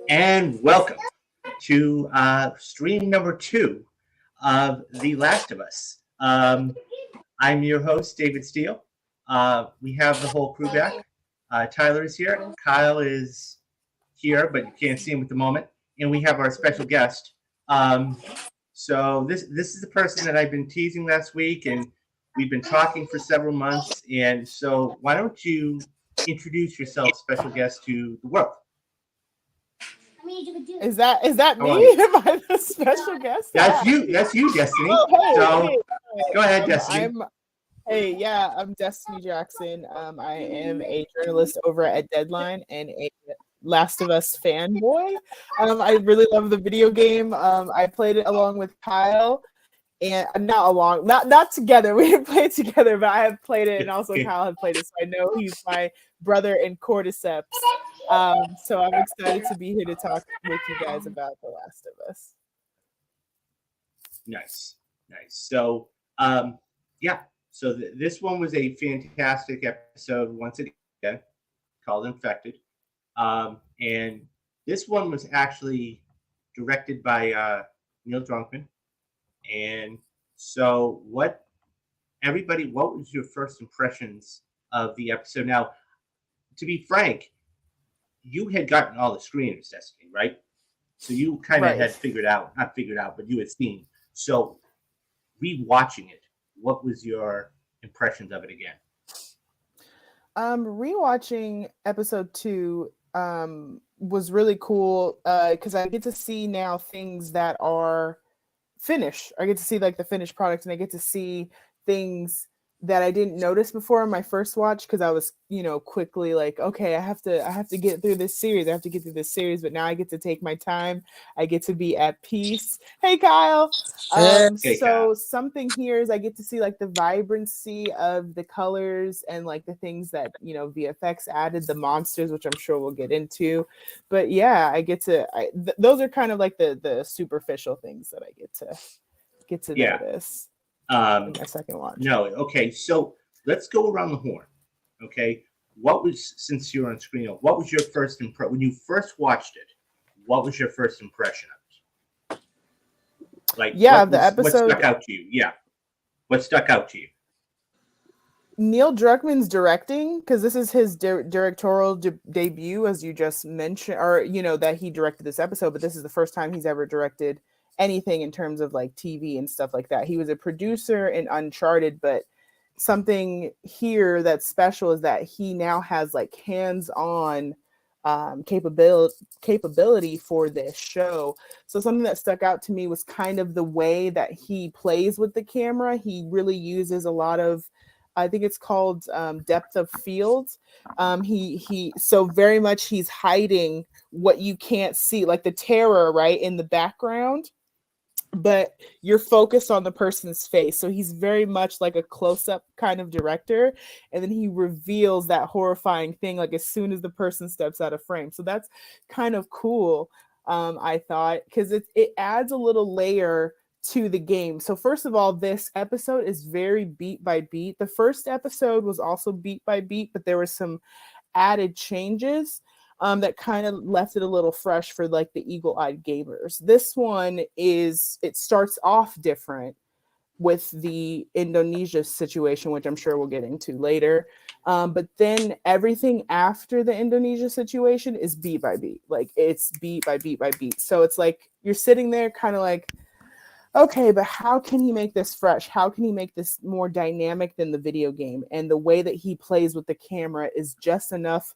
And welcome to stream number 2 of The Last of Us. I'm your host, David Steele. We have the whole crew back. Tyler is here. Kyle is here, but you can't see him at the moment. And we have our special guest. So this is the person that I've been teasing last week, and we've been talking for several months. And so why don't you introduce yourself, special guest, to the world? Is that me? Am I the special guest? That's you. That's you, Destiny. Go ahead, Destiny. I'm Destiny Jackson. I am a journalist over at Deadline and a Last of Us fanboy. I really love the video game. I played it along with Kyle, and not together. We didn't play it together, but I have played it, and also Kyle had played it, so I know he's my brother in cordyceps. So I'm excited to be here to talk with you guys about The Last of Us. Nice. So, this one was a fantastic episode once again, called Infected. And this one was actually directed by Neil Druckmann. And so what was your first impressions of the episode? Now, to be frank, you had gotten all the screeners, Destiny, right? So you kind of had not figured out, but you had seen. So rewatching it, what was your impressions of it again? Rewatching episode 2 was really cool because I get to see now things that are finished. I get to see like the finished product, and I get to see things that I didn't notice before on my first watch because I was, quickly like, okay, I have to get through this series. But now I get to take my time. I get to be at peace. Hey, Kyle. Kyle. Something here is I get to see like the vibrancy of the colors and like the things that, VFX added, the monsters, which I'm sure we'll get into. But yeah, I get to, those are kind of like the superficial things that I get to notice. My second watch. No, okay. So let's go around the horn. Okay, since you're on screen, what was your first impression when you first watched it? What was your first impression of it? The episode. What stuck out to you? Yeah, what stuck out to you? Neil Druckmann's directing, because this is his directorial debut, as you just mentioned, or that he directed this episode, but this is the first time he's ever directed anything in terms of like TV and stuff like that. He was a producer in Uncharted, but something here that's special is that he now has like hands-on capability for this show. So something that stuck out to me was kind of the way that he plays with the camera. He really uses a lot of, I think it's called depth of field. He so very much he's hiding what you can't see, like the terror right in the background, but you're focused on the person's face. So he's very much like a close-up kind of director, and then he reveals that horrifying thing like as soon as the person steps out of frame. So that's kind of cool, I thought, because it adds a little layer to the game. So first of all, this episode is very beat by beat. The first episode was also beat by beat, but there were some added changes that kind of left it a little fresh for like the eagle-eyed gamers. This one it starts off different with the Indonesia situation, which I'm sure we'll get into later. But then everything after the Indonesia situation is beat by beat. Like it's beat by beat by beat. So it's like you're sitting there kind of like, okay, but how can he make this fresh? How can he make this more dynamic than the video game? And the way that he plays with the camera is just enough,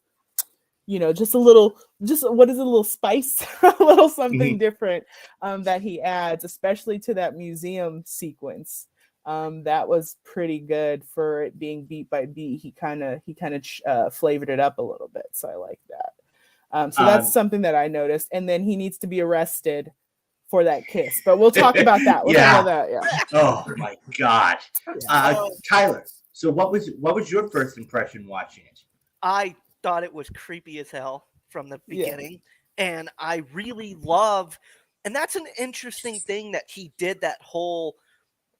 just a little spice, a little something different that he adds, especially to that museum sequence. That was pretty good for it being beat by beat. He kind of flavored it up a little bit. So I like that. So that's something that I noticed. And then he needs to be arrested for that kiss, but we'll talk about that. Yeah. Oh my God. Tyler, so what was your first impression watching it? I thought it was creepy as hell from the beginning, and I really love, and that's an interesting thing that he did, that whole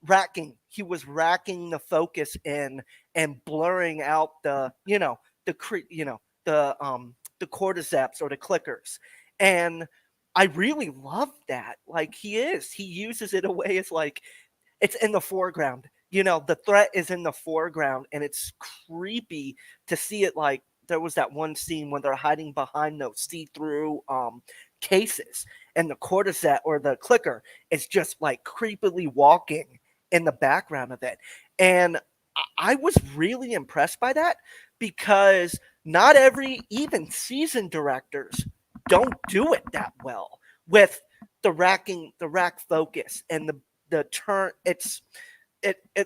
racking. He was racking the focus in and blurring out the cordyceps or the clickers. And I really love that. Like, he uses it a way as like, it's in the foreground. The threat is in the foreground, and it's creepy to see it. Like, there was that one scene when they're hiding behind those see-through cases, and the cordyceps or the clicker is just like creepily walking in the background of it. And I was really impressed by that, because not every, even seasoned directors, don't do it that well with the rack focus and the turn. It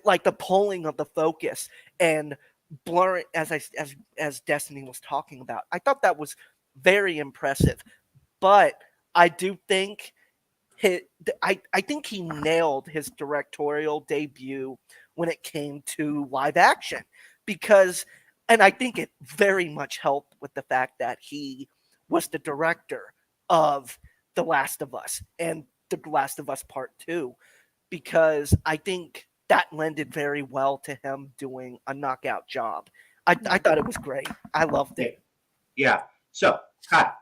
like the pulling of the focus and blurring, as Destiny was talking about. I thought that was very impressive, but I do think I think he nailed his directorial debut when it came to live action, because, and I think it very much helped with the fact that he was the director of The Last of Us and The Last of Us Part 2, because I think that lended very well to him doing a knockout job. I thought it was great. I loved it. Yeah. So, Kyle,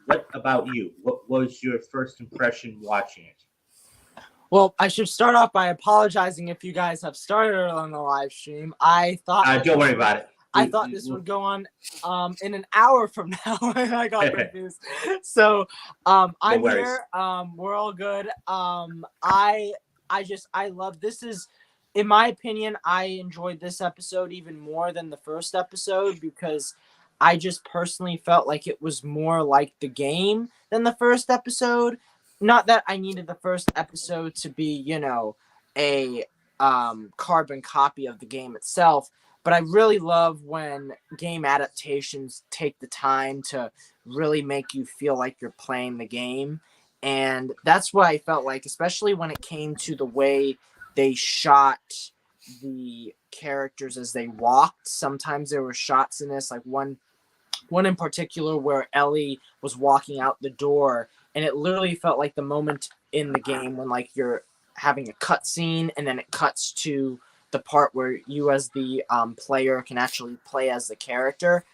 what about you? What was your first impression watching it? Well, I should start off by apologizing if you guys have started on the live stream. I thought Don't worry about it. I thought this would go on in an hour from now, and I got confused. So I'm here. We're all good. I love this. Is, in my opinion, I enjoyed this episode even more than the first episode, because I just personally felt like it was more like the game than the first episode. Not that I needed the first episode to be, a carbon copy of the game itself, but I really love when game adaptations take the time to really make you feel like you're playing the game. And that's what I felt like, especially when it came to the way they shot the characters as they walked. Sometimes there were shots in this, like one in particular where Ellie was walking out the door, and it literally felt like the moment in the game when like you're having a cutscene and then it cuts to the part where you as the player can actually play as the character.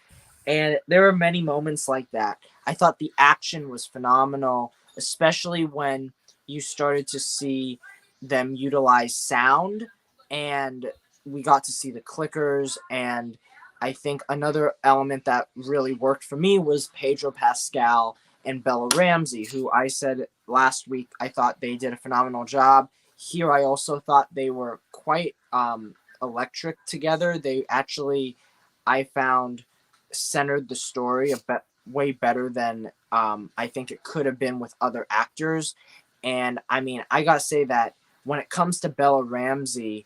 And there were many moments like that. I thought the action was phenomenal, especially when you started to see them utilize sound, and we got to see the clickers. And I think another element that really worked for me was Pedro Pascal and Bella Ramsey, who I said last week I thought they did a phenomenal job. Here I also thought they were quite electric together. They actually, I found, centered the story way better than I think it could have been with other actors. And I mean, I gotta say that when it comes to Bella Ramsey,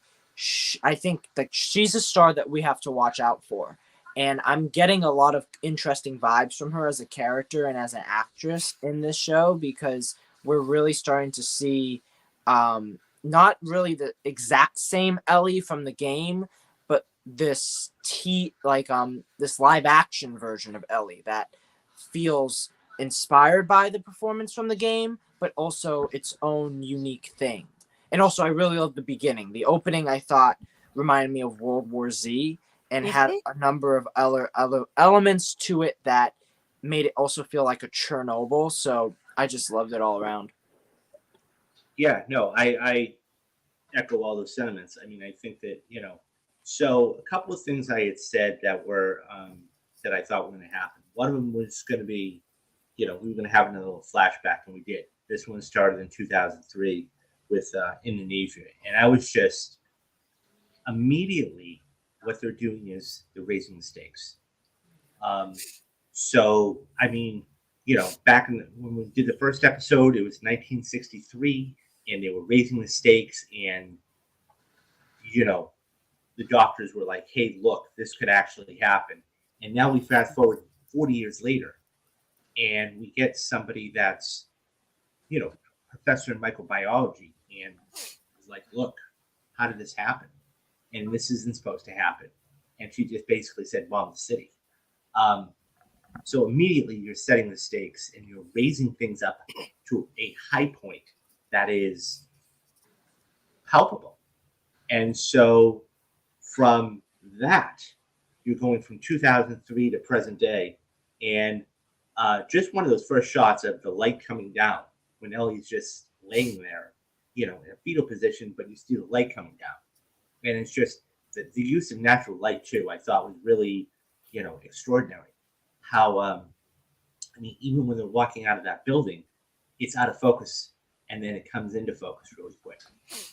I think that she's a star that we have to watch out for. And I'm getting a lot of interesting vibes from her as a character and as an actress in this show, because we're really starting to see not really the exact same Ellie from the game, but this this live action version of Ellie that feels inspired by the performance from the game, but also its own unique thing. And also, I really love the beginning. The opening, I thought, reminded me of World War Z and had a number of other elements to it that made it also feel like a Chernobyl. So I just loved it all around. Yeah, no, I echo all those sentiments. I mean, I think that, so a couple of things I had said that were, that I thought were going to happen. One of them was going to be, we were going to have another little flashback, and we did. This one started in 2003 with Indonesia. And I was just immediately, what they're doing is they're raising the stakes. So, I mean, back when we did the first episode, it was 1963, and they were raising the stakes, and, the doctors were like, hey, look, this could actually happen. And now we fast forward 40 years later, and we get somebody that's, professor in microbiology, and was like, look, how did this happen? And this isn't supposed to happen. And she just basically said, bomb the city. So immediately you're setting the stakes and you're raising things up to a high point that is palpable. And so from that, you're going from 2003 to present day. And just one of those first shots of the light coming down when Ellie's just laying there, in a fetal position, but you see the light coming down. And it's just the use of natural light, too, I thought was really, extraordinary. How, even when they're walking out of that building, it's out of focus, and then it comes into focus really quick.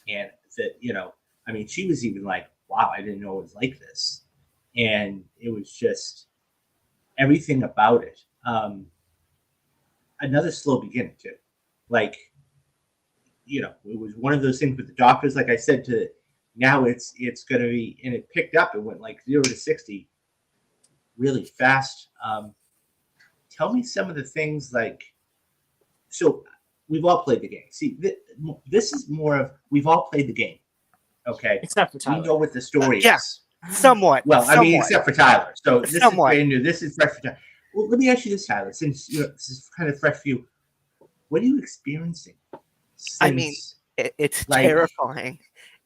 And that, she was even like, wow, I didn't know it was like this. And it was just everything about it. Another slow beginning, too. Like, it was one of those things with the doctors, like I said, now it's going to be, and it picked up. It went like 0 to 60 really fast. Tell me some of the things so we've all played the game. See, this is more of, we've all played the game. Okay. Except for Tyler. We know what the story Yeah. is. Somewhat. Well, somewhat. except for Tyler. So this Somewhat. is brand new. This is fresh for Tyler. Well, let me ask you this, Tyler, since this is kind of fresh for you. What are you experiencing? It's terrifying.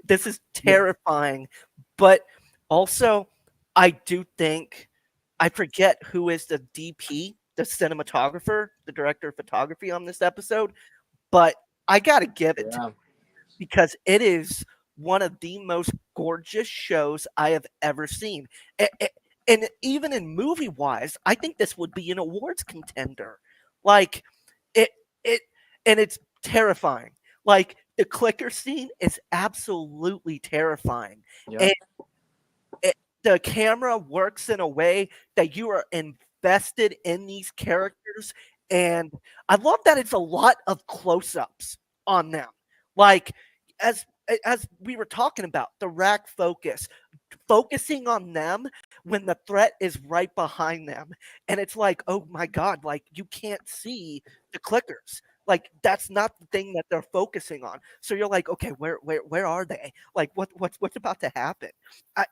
This is terrifying. But also, I do think, I forget who is the DP, the cinematographer, the director of photography on this episode, but I got to give it to him because it is one of the most gorgeous shows I have ever seen. And even in movie wise, I think this would be an awards contender. Like and it's terrifying. Like the clicker scene is absolutely terrifying. Yeah. And the camera works in a way that you are invested in these characters. And I love that it's a lot of close-ups on them. Like as we were talking about, the rack focusing on them when the threat is right behind them. And it's like, oh my God, like you can't see the clickers. Like that's not the thing that they're focusing on. So you're like, okay, where are they? Like what's about to happen?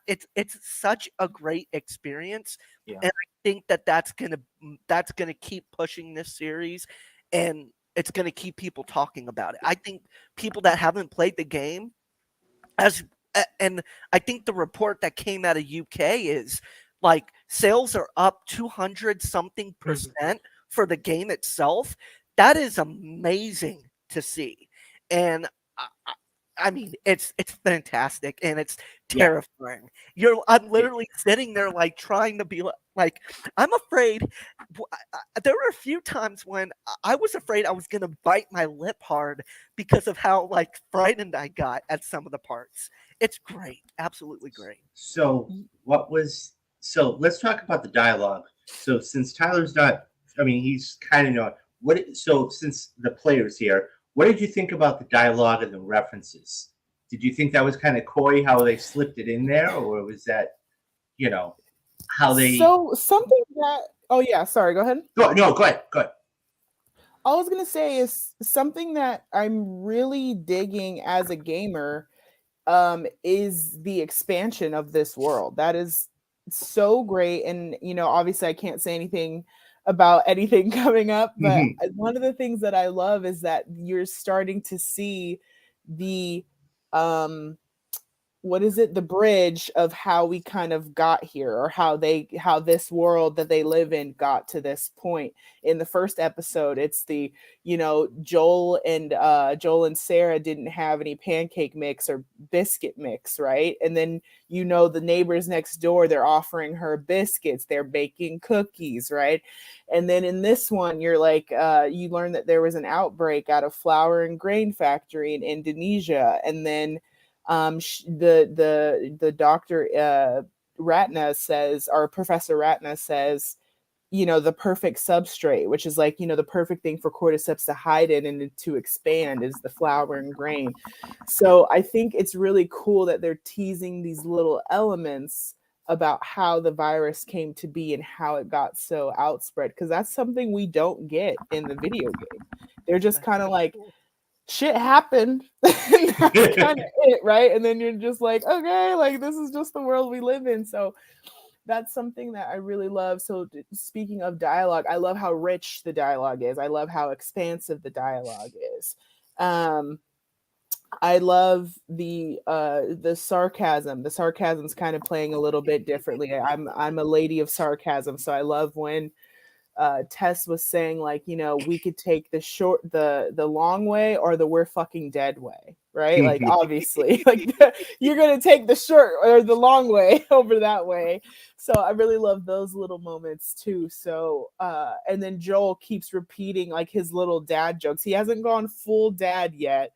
It's such a great experience, and I think that's gonna keep pushing this series, and it's gonna keep people talking about it. I think people that haven't played the game, and I think the report that came out of UK is like sales are up 200 something percent for the game itself. That is amazing to see. And it's fantastic and it's terrifying. I'm literally sitting there like trying to be like I'm afraid. There were a few times when I was afraid I was going to bite my lip hard because of how like frightened I got at some of the parts. It's great. Absolutely great. So let's talk about the dialogue. So since Tyler's not, he's kind of not. Since the players here, what did you think about the dialogue and the references? Did you think that was kind of coy how they slipped it in there, or was that, how they? So something that. Oh yeah, sorry. Go ahead. Go ahead. All I was gonna say is something that I'm really digging as a gamer, is the expansion of this world. That is so great, and obviously I can't say anything about anything coming up, but one of the things that I love is that you're starting to see the the bridge of how we kind of got here, or how this world that they live in got to this point. In the first episode, it's the Joel and Sarah didn't have any pancake mix or biscuit mix, right? And then the neighbors next door, they're offering her biscuits, they're baking cookies, right? And then in this one, you're like, you learn that there was an outbreak at a flour and grain factory in Indonesia, and then the doctor Ratna says, or Professor Ratna says, the perfect substrate, which is like, the perfect thing for cordyceps to hide in and to expand, is the flour and grain. So I think it's really cool that they're teasing these little elements about how the virus came to be and how it got so outspread, because that's something we don't get in the video game. They're just kind of like, shit happened. That's kind of it, right? And then you're just like, okay, like this is just the world we live in. So that's something that I really love. So speaking of dialogue, I love how rich the dialogue is. I love how expansive the dialogue is. I love the sarcasm. The sarcasm's kind of playing a little bit differently. I'm a lady of sarcasm, so I love when Tess was saying, like, you know, we could take the long way or the we're fucking dead way, right? Like, obviously, like you're gonna take the short or the long way over that way. So I really love those little moments too. So and then Joel keeps repeating like his little dad jokes. He hasn't gone full dad yet,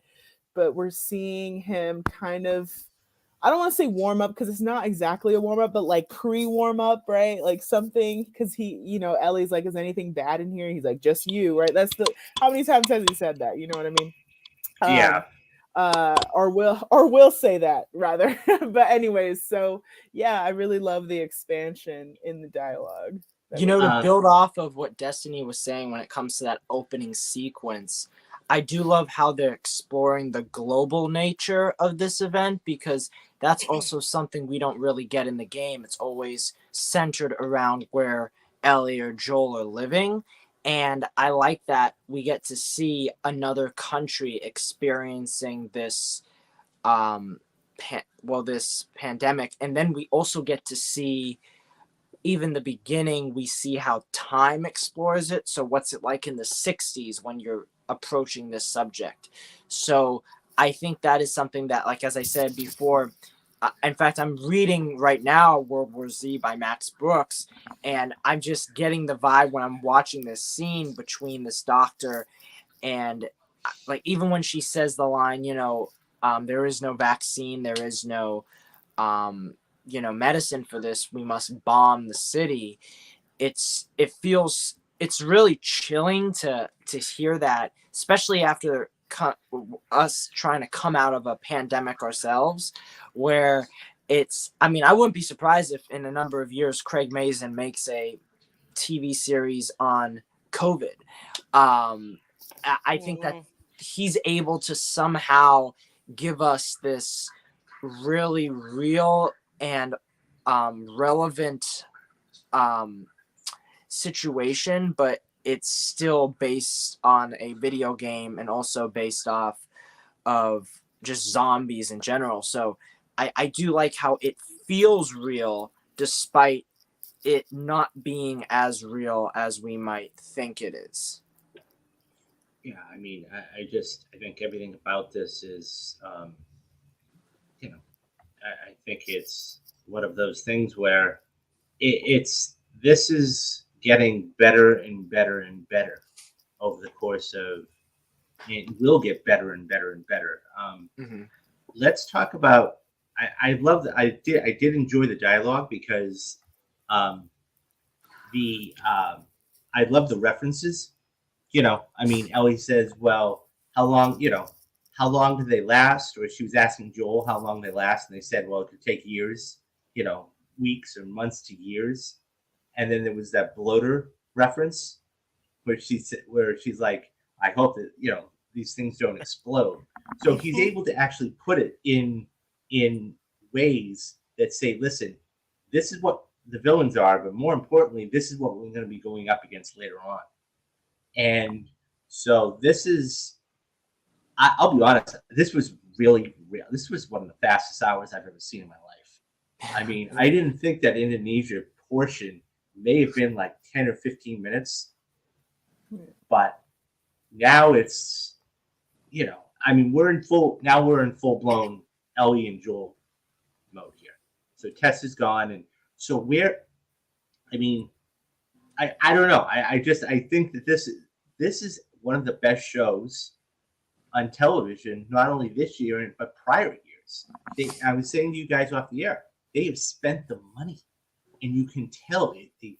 but we're seeing him kind of, I don't want to say warm up because it's not exactly a warm up, but like pre-warm up, right? Like something, because he, you know, Ellie's like, is anything bad in here? He's like, just you, right? That's the, how many times has he said that? You know what I mean? Yeah. Or will say that rather. But anyways, so yeah, I really love the expansion in the dialogue. You know, to build off of what Destiny was saying when it comes to that opening sequence, I do love how they're exploring the global nature of this event, because that's also something we don't really get in the game. It's always centered around where Ellie or Joel are living. And I like that we get to see another country experiencing this this pandemic. And then we also get to see, even the beginning, we see how time explores it. So what's it like in the 60s when you're approaching this subject? So I think that is something that, like, as I said before, in fact, I'm reading right now World War Z by Max Brooks, and I'm just getting the vibe when I'm watching this scene between this doctor and, like, even when she says the line, you know, there is no vaccine, there is no medicine for this, we must bomb the city. It's really chilling to hear that, especially after us trying to come out of a pandemic ourselves, where I wouldn't be surprised if in a number of years Craig Mazin makes a TV series on COVID. I think that he's able to somehow give us this really real and relevant situation, but it's still based on a video game and also based off of just zombies in general. So I do like how it feels real despite it not being as real as we might think it is. Yeah, I mean, I think everything about this is, I think it's one of those things where this is getting better and better and better over the course of, it will get better and better and better. Let's talk about, I love that. I did enjoy the dialogue because I love the references. You know, I mean, Ellie says, well, how long do they last? Or she was asking Joel how long they last, and they said, well, it could take years, weeks or months to years. And then there was that bloater reference where she's like, I hope that, these things don't explode. So he's able to actually put it in ways that say, listen, this is what the villains are, but more importantly, this is what we're going to be going up against later on. And so this is, I'll be honest, this was really real. This was one of the fastest hours I've ever seen in my life. I mean, I didn't think that Indonesia portion may have been like 10 or 15 minutes, but now it's, we're in full blown Ellie and Joel mode here. So Tess is gone. And so I don't know. I think that this is one of the best shows on television, not only this year, but prior years. I was saying to you guys off the air, they have spent the money, and you can tell they've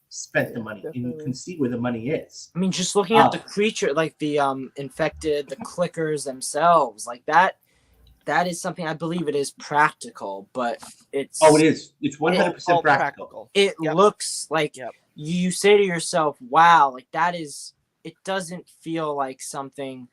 spent the money, definitely. And you can see where the money is. I mean, just looking at the creature, like the infected, the clickers themselves, like that is something, I believe it is practical, but it's... Oh, it is. It's 100% practical. It looks like you say to yourself, wow, like that is... It doesn't feel like something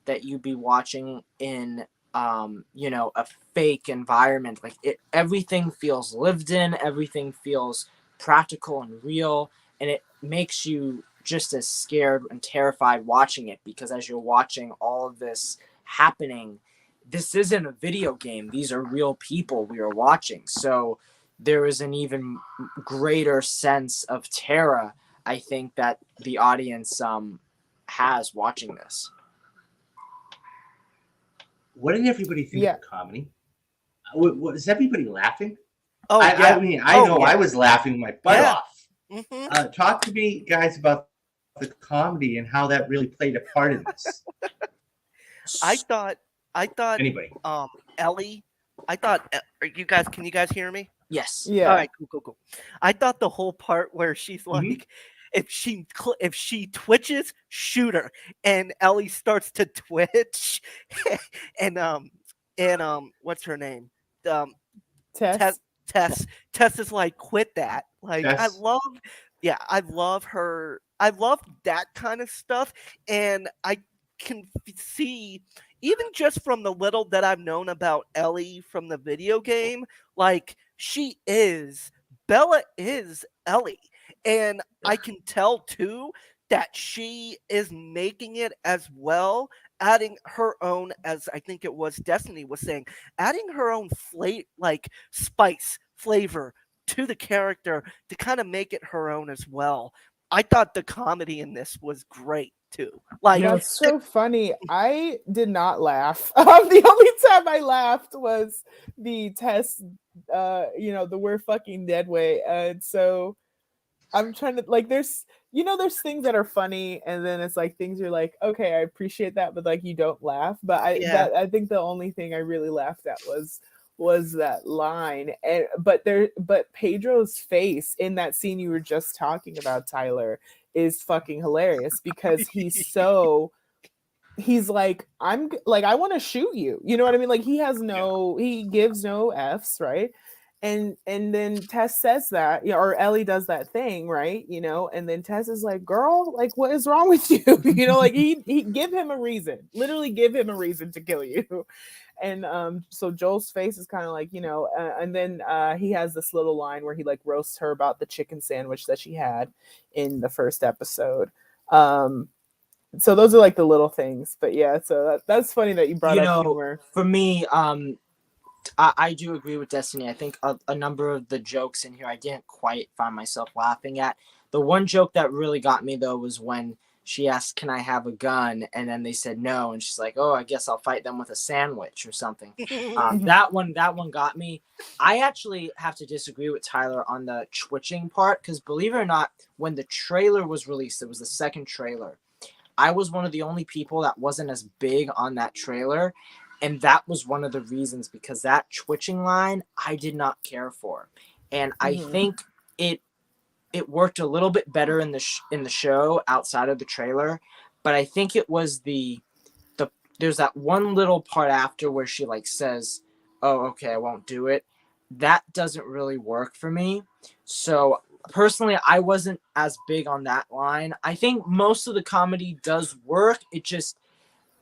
that you'd be watching in, a fake environment. Like everything feels lived in, everything feels practical and real, and it makes you just as scared and terrified watching it, because as you're watching all of this happening, this isn't a video game. These are real people we are watching. So there is an even greater sense of terror I think that the audience has watching this. What did everybody think of the comedy? Was everybody laughing? Oh, I mean, I know I was laughing my butt off. Mm-hmm. Talk to me, guys, about the comedy and how that really played a part in this. I thought Anybody? Ellie, you guys, can you guys hear me? Yes. Yeah. All right, cool. I thought the whole part where she's like, if she twitches, shoot her, and Ellie starts to twitch, and what's her name? Tess. Tess is like, quit that. Like, Tess. I love her. I love that kind of stuff, and I can see, even just from the little that I've known about Ellie from the video game, like, Bella is Ellie. And I can tell too that she is making it as well, adding her own, as I think it was Destiny was saying, adding her own spice flavor to the character to kind of make it her own as well. I thought the comedy in this was great too. Like, that's so funny. I did not laugh. The only time I laughed was the Tess, the "we're fucking dead" way. And so I'm trying to, like, there's things that are funny, and then it's like things you're like, okay, I appreciate that, but like you don't laugh. But I think the only thing I really laughed at was that line. But Pedro's face in that scene you were just talking about, Tyler, is fucking hilarious, because he's like, I want to shoot you. You know what I mean? Like, he gives no F's, right? And then Tess says that, or Ellie does that thing, right? And then Tess is like, girl, like, what is wrong with you? Like, he give him a reason, literally give him a reason to kill you. And so Joel's face is kind of like, and then he has this little line where he like roasts her about the chicken sandwich that she had in the first episode. So those are like the little things, but yeah, so that's funny that you brought up humor. For me, I do agree with Destiny. I think a number of the jokes in here I didn't quite find myself laughing at. The one joke that really got me though was when she asked, "Can I have a gun?" And then they said no, and she's like, "Oh, I guess I'll fight them with a sandwich or something." That one got me. I actually have to disagree with Tyler on the twitching part, because believe it or not, when the trailer was released, it was the second trailer, I was one of the only people that wasn't as big on that trailer. And that was one of the reasons, because that twitching line I did not care for. And I think it worked a little bit better in the show outside of the trailer. But I think it was there's that one little part after where she like says, "Oh, okay, I won't do it." That doesn't really work for me. So personally, I wasn't as big on that line. I think most of the comedy does work. It just,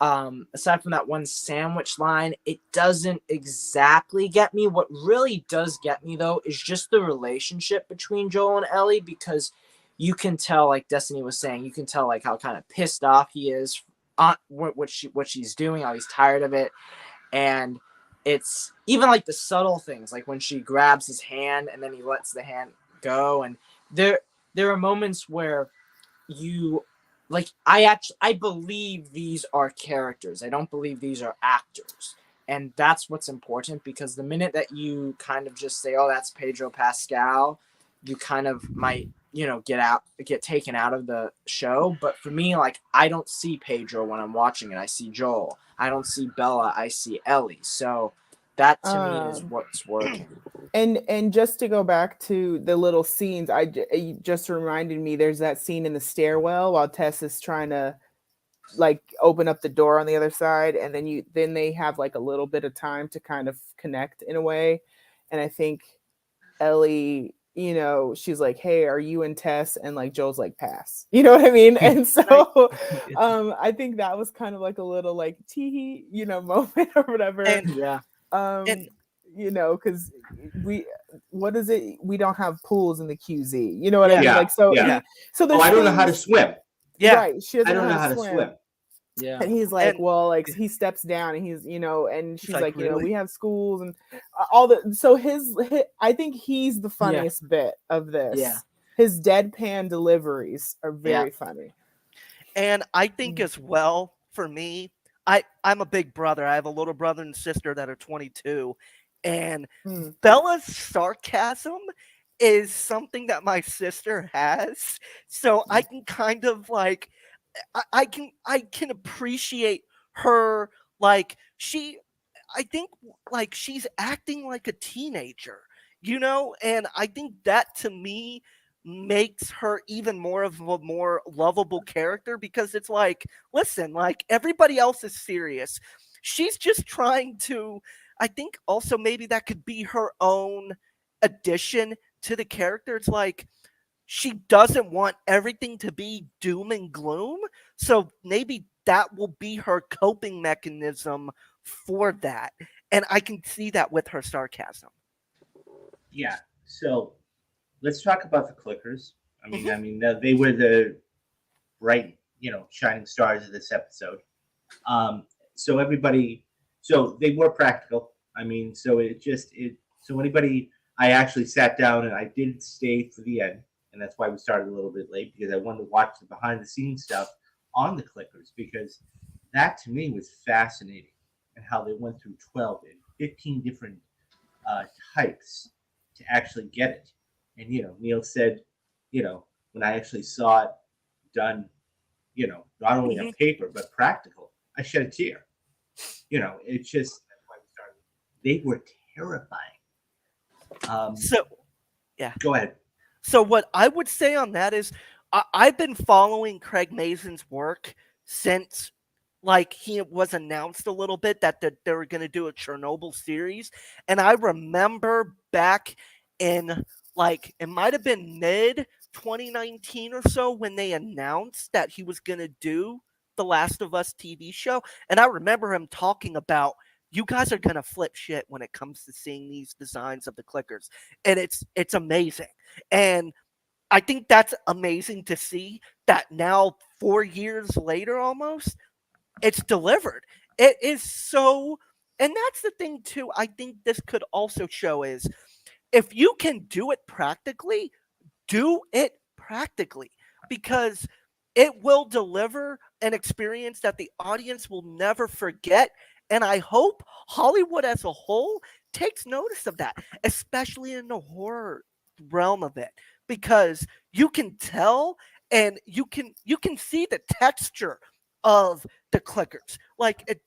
aside from that one sandwich line, it doesn't exactly get me. What really does get me though is just the relationship between Joel and Ellie, because you can tell, like Destiny was saying, you can tell like how kind of pissed off he is on what she's doing, how he's tired of it. And it's even like the subtle things, like when she grabs his hand and then he lets the hand go. And there are moments where you like, I believe these are characters. I don't believe these are actors. And that's what's important, because the minute that you kind of just say, "Oh, that's Pedro Pascal," you kind of might, get taken out of the show. But for me, like, I don't see Pedro when I'm watching it. I see Joel. I don't see Bella. I see Ellie. So that to me is what's working. And just to go back to the little scenes, it just reminded me, there's that scene in the stairwell while Tess is trying to like open up the door on the other side, and then they have like a little bit of time to kind of connect in a way. And I think Ellie, she's like, "Hey, are you and Tess?" And like Joel's like, "Pass." You know what I mean? And so I think that was kind of like a little like tee, moment or whatever. And, because we don't have pools in the QZ. You know what I mean? Like, so so there's I don't know how to swim. Yeah, right. She doesn't I don't know how to swim. Yeah. And he's like, he steps down, and he's, and she's like, really? We have schools and all the. So his I think he's the funniest bit of this. Yeah. his deadpan deliveries are very funny. And I think as well, for me, I'm a big brother. I have a little brother and sister that are 22. And Bella's sarcasm is something that my sister has. So I can kind of like I can appreciate her, like I think like she's acting like a teenager, and I think that to me makes her even more of a more lovable character, because it's like, listen, like everybody else is serious. She's just trying to, I think also maybe that could be her own addition to the character. It's like she doesn't want everything to be doom and gloom. So maybe that will be her coping mechanism for that. And I can see that with her sarcasm. Yeah. So let's talk about the clickers. I mean, they were the bright, shining stars of this episode. So everybody, so they were practical. I mean, so anybody, I actually sat down and I did stay for the end. And that's why we started a little bit late, because I wanted to watch the behind the scenes stuff on the clickers, because that to me was fascinating, and how they went through 12 and 15 different types to actually get it. And, Neil said, when I actually saw it done, not only on paper, but practical, I shed a tear. It's just, that's why we started. They were terrifying. Go ahead. So what I would say on that is I've been following Craig Mazin's work since like he was announced a little bit that they were going to do a Chernobyl series. And I remember back in like, it might have been mid 2019 or so when they announced that he was going to do the Last of Us TV show. And I remember him talking about, you guys are going to flip shit when it comes to seeing these designs of the clickers. And it's amazing. And I think that's amazing to see that now 4 years later almost, it's delivered. It is so, and that's the thing too, I think this could also show is, if you can do it practically, do it practically, because it will deliver an experience that the audience will never forget. And I hope Hollywood as a whole takes notice of that, especially in the horror realm of it, because you can tell and you can see the texture of the clickers. Like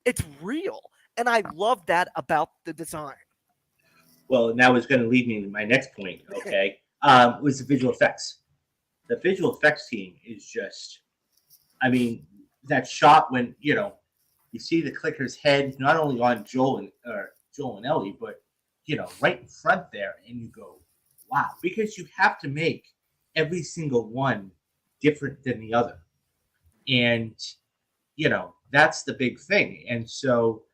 it's real. And I love that about the design. Well, now it's going to lead me to my next point, okay? Was the visual effects. The visual effects team is just, I mean, that shot when, you see the clicker's head not only on Joel and Ellie, but, right in front there, and you go, wow, because you have to make every single one different than the other. And, that's the big thing. And so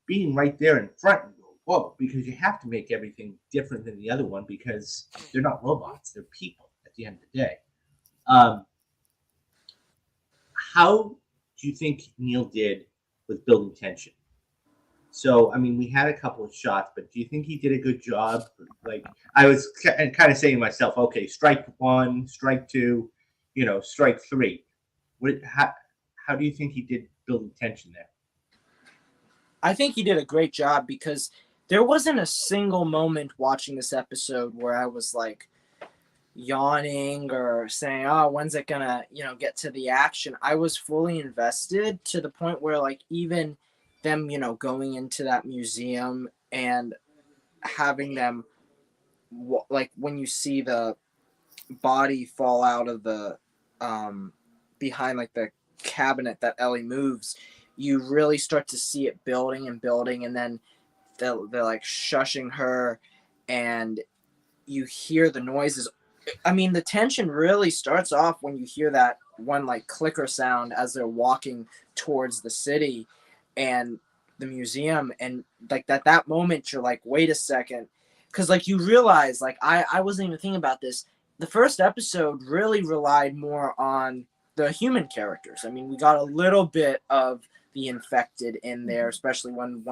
being right there in front, and go, whoa, because you have to make everything different than the other one, because they're not robots, they're people at the end of the day. How do you think Neil did with building tension? So, I mean, we had a couple of shots, but do you think he did a good job? Like, I was kind of saying to myself, okay, strike one, strike two, strike three. How do you think he did building tension there? I think he did a great job, because there wasn't a single moment watching this episode where I was like yawning or saying, oh, when's it gonna, get to the action. I was fully invested, to the point where like even them, going into that museum and having them like when you see the body fall out of the behind like the cabinet that Ellie moves, you really start to see it building and building, and then they're like shushing her, and you hear the noises. I mean, the tension really starts off when you hear that one like clicker sound as they're walking towards the city and the museum, and like that moment you're like, wait a second, because like you realize, like I wasn't even thinking about this. The first episode really relied more on the human characters. I mean, we got a little bit of the infected in there, especially when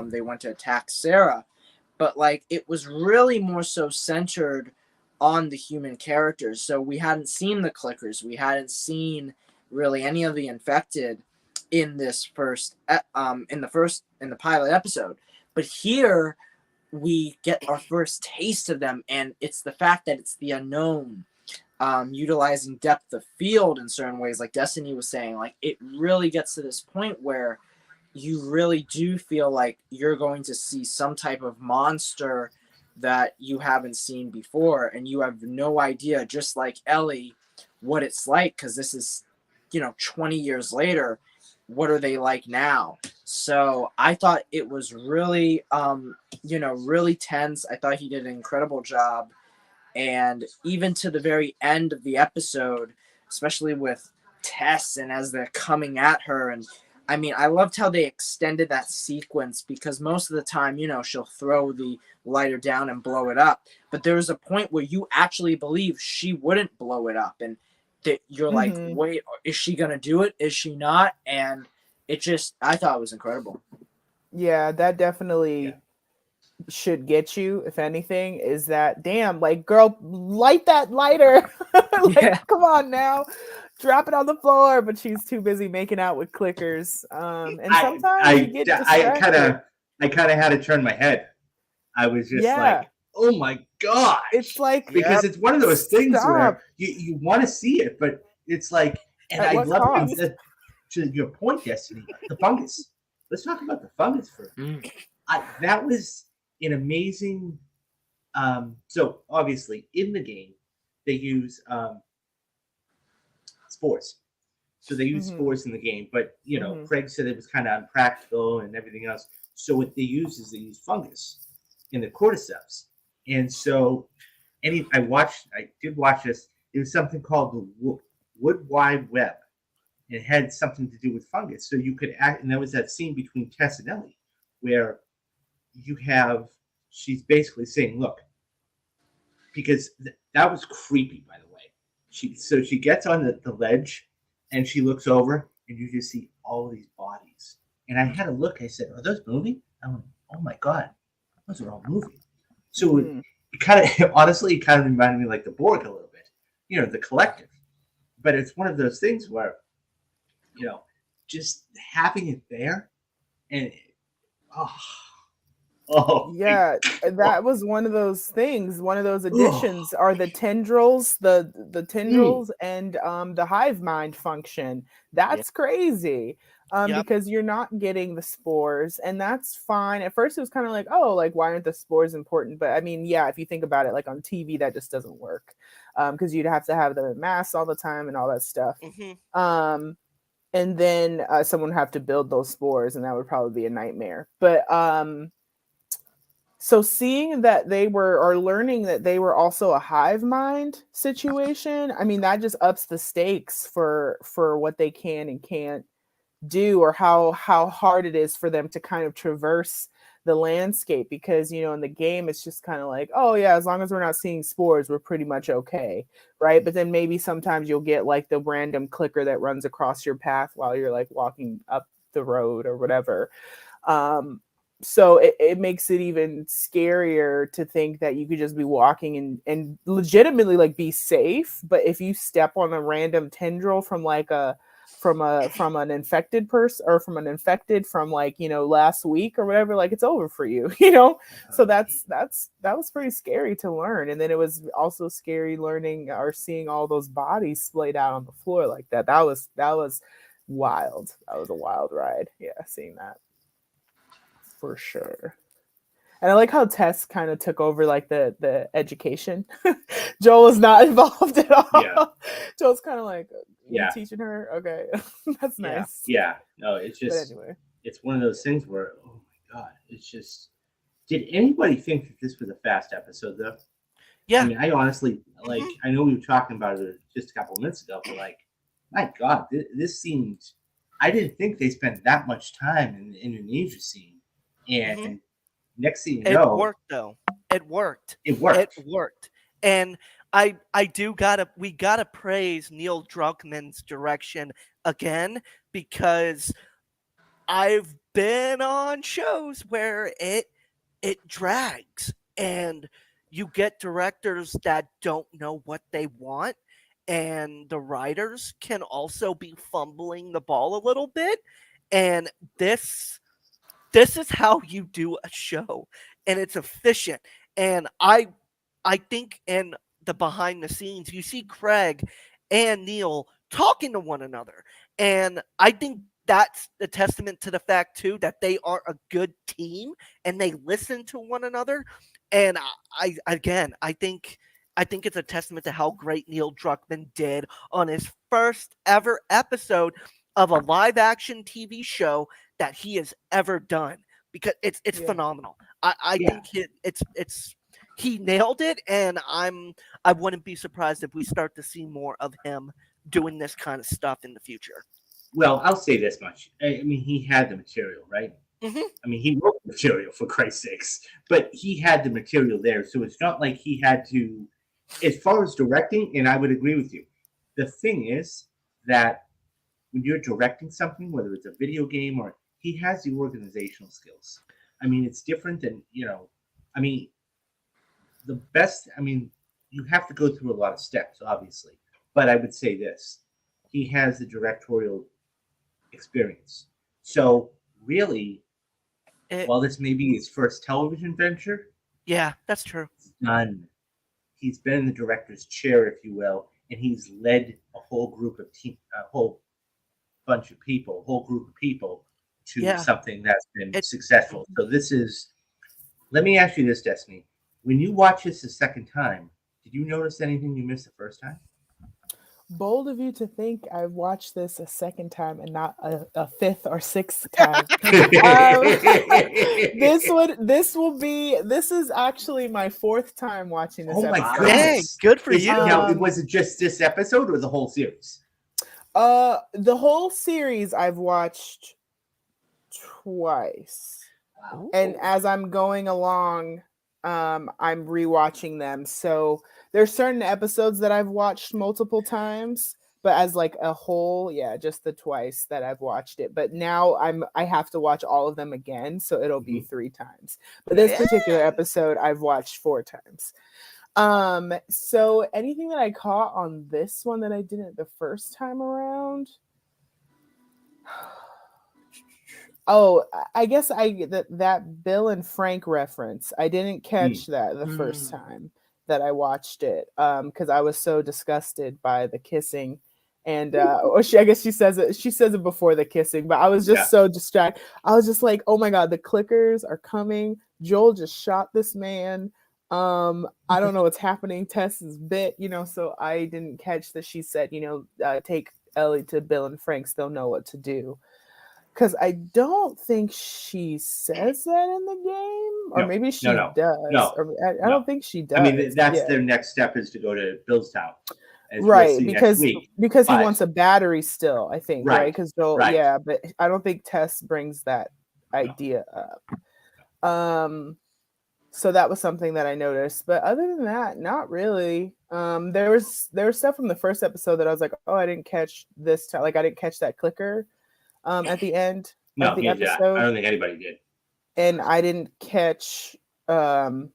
they went to attack Sarah. but like it was really more so centered on the human characters. So we hadn't seen the clickers, we hadn't seen really any of the infected in this first in the pilot episode. But here we get our first taste of them, and it's the fact that it's the unknown, utilizing depth of field in certain ways, like Destiny was saying. Like it really gets to this point where you really do feel like you're going to see some type of monster that you haven't seen before, and you have no idea, just like Ellie, what it's like, because this is 20 years later. What are they like now? So I thought it was really really tense. I thought he did an incredible job. And even to the very end of the episode, especially with Tess and as they're coming at her, and I mean, I loved how they extended that sequence, because most of the time, she'll throw the lighter down and blow it up. But there was a point where you actually believe she wouldn't blow it up. And that you're like, wait, is she going to do it? Is she not? And I thought it was incredible. Yeah, that definitely should get you, if anything, is that, damn, like, girl, light that lighter. Come on now. Drop it on the floor, but she's too busy making out with clickers. And sometimes you get distracted. I kind of had to turn my head. I was just like, oh my god! It's like, because it's one of those things where you want to see it, but it's like, and I love to your point, Destiny, the fungus. Let's talk about the fungus first. That was an amazing. So obviously, in the game, they use spores. So they use spores in the game, but Craig said it was kind of unpractical and everything else. So what they use is fungus in the cordyceps. And so, I did watch this. It was something called the Wood Wide Web. It had something to do with fungus. So you could act, and there was that scene between Tess and Ellie where she's basically saying, look, because that was creepy, by the way. She gets on the ledge and she looks over and you just see all of these bodies. And I had a look, I said, are those moving? I went, oh my God, those are all moving. So it kind of, honestly, it kind of reminded me like the Borg a little bit, the collective. But it's one of those things where, just having it there and, yeah, that was one of those things. One of those additions are the tendrils, the tendrils and the hive mind function. That's crazy. Because you're not getting the spores, and that's fine. At first it was kind of like, why aren't the spores important? But I mean, yeah, if you think about it, like on TV, that just doesn't work. Because you'd have to have them in masks all the time and all that stuff. And then someone would have to build those spores, and that would probably be a nightmare. But so seeing that learning that they were also a hive mind situation, I mean, that just ups the stakes for what they can and can't do, or how hard it is for them to kind of traverse the landscape. Because in the game it's just kind of like, as long as we're not seeing spores, we're pretty much okay, right? But then maybe sometimes you'll get like the random clicker that runs across your path while you're like walking up the road or whatever. So it makes it even scarier to think that you could just be walking and legitimately like be safe, but if you step on a random tendril from like from an infected person, or from an infected from like last week or whatever, like it's over for you. So that was pretty scary to learn. And then it was also scary learning or seeing all those bodies splayed out on the floor like that. That was wild. That was a wild ride. Yeah, seeing that for sure. And I like how Tess kind of took over like the education. Joel was not involved at all. Yeah. Joel's kind of like, teaching her. Okay, that's nice. Yeah. No, it's just, anyway, it's one of those things where, oh my God, it's just. Did anybody think that this was a fast episode though? Yeah. I mean, I honestly, like, I know we were talking about it just a couple of minutes ago, but like, my God, this seemed. I didn't think they spent that much time in the Indonesia scene, and. Next thing you know, it worked though. It worked. It worked. And we gotta praise Neil Druckmann's direction again, because I've been on shows where it it drags, and you get directors that don't know what they want, and the writers can also be fumbling the ball a little bit. And this is how you do a show, and it's efficient. And I think in the behind the scenes, you see Craig and Neil talking to one another. And I think that's a testament to the fact too that they are a good team and they listen to one another. And I think it's a testament to how great Neil Druckmann did on his first ever episode of a live action TV show that he has ever done, because it's phenomenal. I think it's he nailed it, and I wouldn't be surprised if we start to see more of him doing this kind of stuff in the future. Well, I'll say this much. I mean, he had the material, right? Mm-hmm. I mean, he wrote the material, for Christ's sakes, but he had the material there. So it's not like he had to, as far as directing, and I would agree with you. The thing is that when you're directing something, whether it's a video game or he has the organizational skills. I mean, it's different than, I mean, you have to go through a lot of steps, obviously. But I would say this. He has the directorial experience. So really, while this may be his first television venture, yeah, that's true. He's been in the director's chair, if you will, and he's led a whole group of a whole group of people to something that's been successful. So let me ask you this, Destiny. When you watch this the second time, did you notice anything you missed the first time? Bold of you to think I watched this a second time and not a fifth or sixth time. This is actually my fourth time watching this. Oh my episode. goodness. Dang, good for you. Now, was it just this episode or the whole series? The whole series I've watched twice. Wow. And as I'm going along, I'm rewatching them. So there's certain episodes that I've watched multiple times, but as like a whole, just the twice that I've watched it. But now I have to watch all of them again, so it'll be 3 times. But this particular episode I've watched 4 times. So anything that I caught on this one that I didn't the first time around? Oh, I guess that Bill and Frank reference. I didn't catch that the first time that I watched it, because I was so disgusted by the kissing, and I guess she says it before the kissing, but I was just so distracted. I was just like, oh my god, the clickers are coming. Joel just shot this man. I don't know what's happening. Tess is bit, so I didn't catch that she said, take Ellie to Bill and Frank's. They'll know what to do. Because I don't think she says that in the game, or maybe she does. No, I don't think she does. I mean, that's their next step, is to go to Billstown, right? Because he wants a battery still. I think, right? Because Joel, but I don't think Tess brings that idea up. So that was something that I noticed, but other than that, not really. There was stuff from the first episode that I was like, oh, I didn't catch this time. Like I didn't catch that clicker. At the end of the episode. I don't think anybody did. And I didn't catch that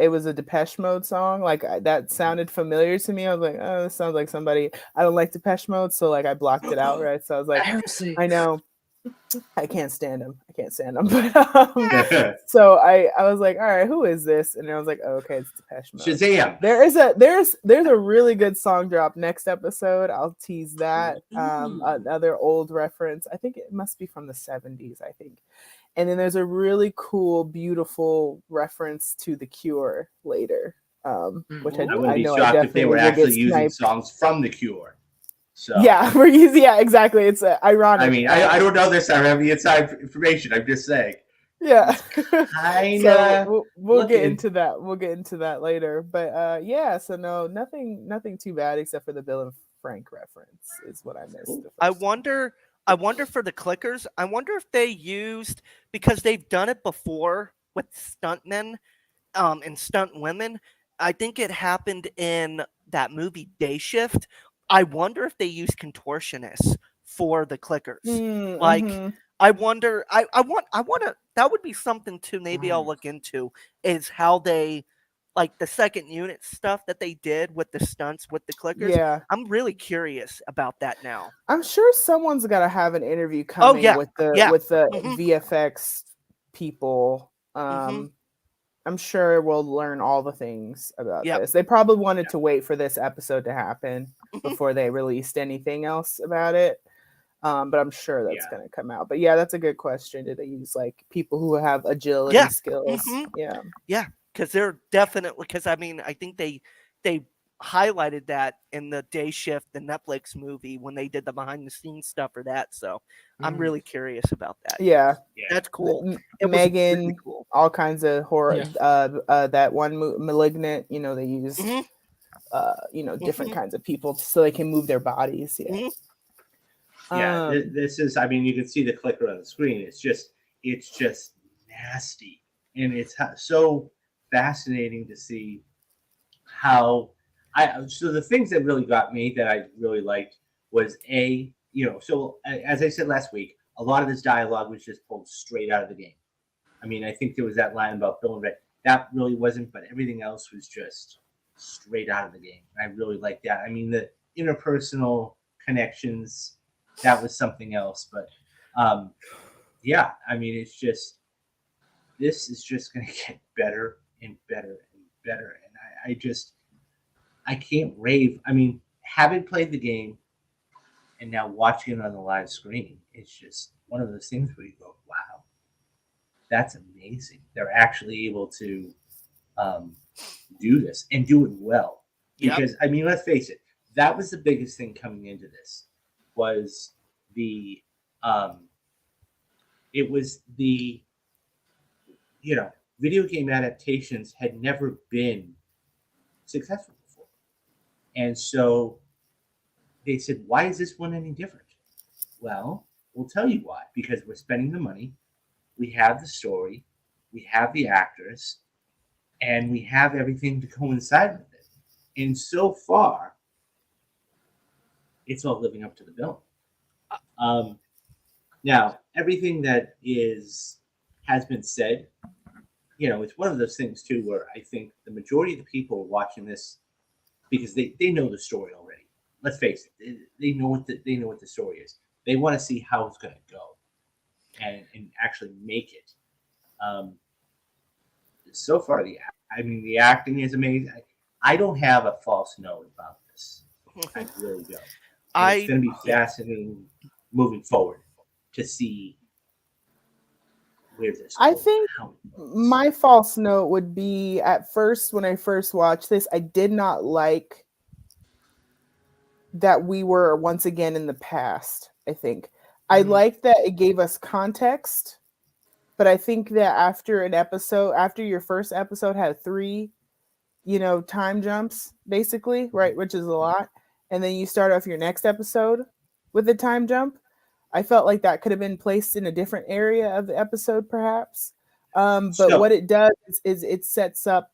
it was a Depeche Mode song. Like that sounded familiar to me. I was like, oh, this sounds like somebody. I don't like Depeche Mode, so like I blocked it out, right? So I was like, I know. I can't stand him. But, so I was like, all right, who is this? And I was like, oh, okay, it's Depeche Mode. Shazam! There's a really good song drop next episode. I'll tease that. Another old reference. I think it must be from the 70s. I think. And then there's a really cool, beautiful reference to The Cure later, which I wouldn't be know shocked I if they were actually using songs from The Cure. So. Yeah, we're using. Yeah, exactly. It's ironic. I mean, I don't know this. I don't have the inside information. I'm just saying. Yeah, so we'll get into that. We'll get into that later. But So no, nothing too bad except for the Bill and Frank reference is what I missed. I wonder for the clickers. I wonder if they used, because they've done it before with stuntmen, and stunt women. I think it happened in that movie Day Shift. I wonder if they use contortionists for the clickers. I wonder. I want to. That would be something too. Maybe I'll look into is how they, like the second unit stuff that they did with the stunts with the clickers. Yeah. I'm really curious about that now. I'm sure someone's got to have an interview Oh, coming yeah. with the Yeah. Mm-hmm. VFX people. I'm sure we'll learn all the things about this. They probably wanted to wait for this episode to happen before they released anything else about it. But I'm sure that's going to come out. But yeah, that's a good question. Did they use like people who have agility skills? Yeah, because they're definitely, because I mean, I think they highlighted that in the Day Shift, the Netflix movie, when they did the behind the scenes stuff for that. So I'm really curious about that. Yeah, that's cool. Megan, really cool. All kinds of horror. That one Malignant, you know, they used you know, different kinds of people so they can move their bodies. This is, I mean, you can see the clicker on the screen. It's just nasty. And it's so fascinating to see how so the things that really got me that I really liked was so as I said last week, a lot of this dialogue was just pulled straight out of the game. I mean, I think there was that line about Bill and Red. That really wasn't, but everything else was just straight out of the game. I really liked that. I mean, the interpersonal connections, that was something else. But I mean, it's just, this is just going to get better and better and better. And I can't rave. I mean, having played the game and now watching it on the live screen, it's just one of those things where you go, wow, that's amazing. They're actually able to do this and do it well. Because, I mean, let's face it, that was the biggest thing coming into this was the video game adaptations had never been successful before. And so they said, why is this one any different? Well, we'll tell you why. Because we're spending the money, we have the story, we have the actors, and we have everything to coincide with it. And so far, it's all living up to the bill. Now, everything that has been said, it's one of those things too where I think the majority of the people watching this, because they know the story already. Let's face it, they know what the story is. They want to see how it's going to go, and actually make it. So far, the acting is amazing. I don't have a false note about this. I really don't. It's going to be fascinating moving forward to see where this goes. I think my false note would be at first, when I first watched this, I did not like that we were once again in the past. I think I liked that it gave us context, but I think that after your first episode had 3, time jumps, basically, right, which is a lot, and then you start off your next episode with a time jump, I felt like that could have been placed in a different area of the episode, perhaps. But what it does is it sets up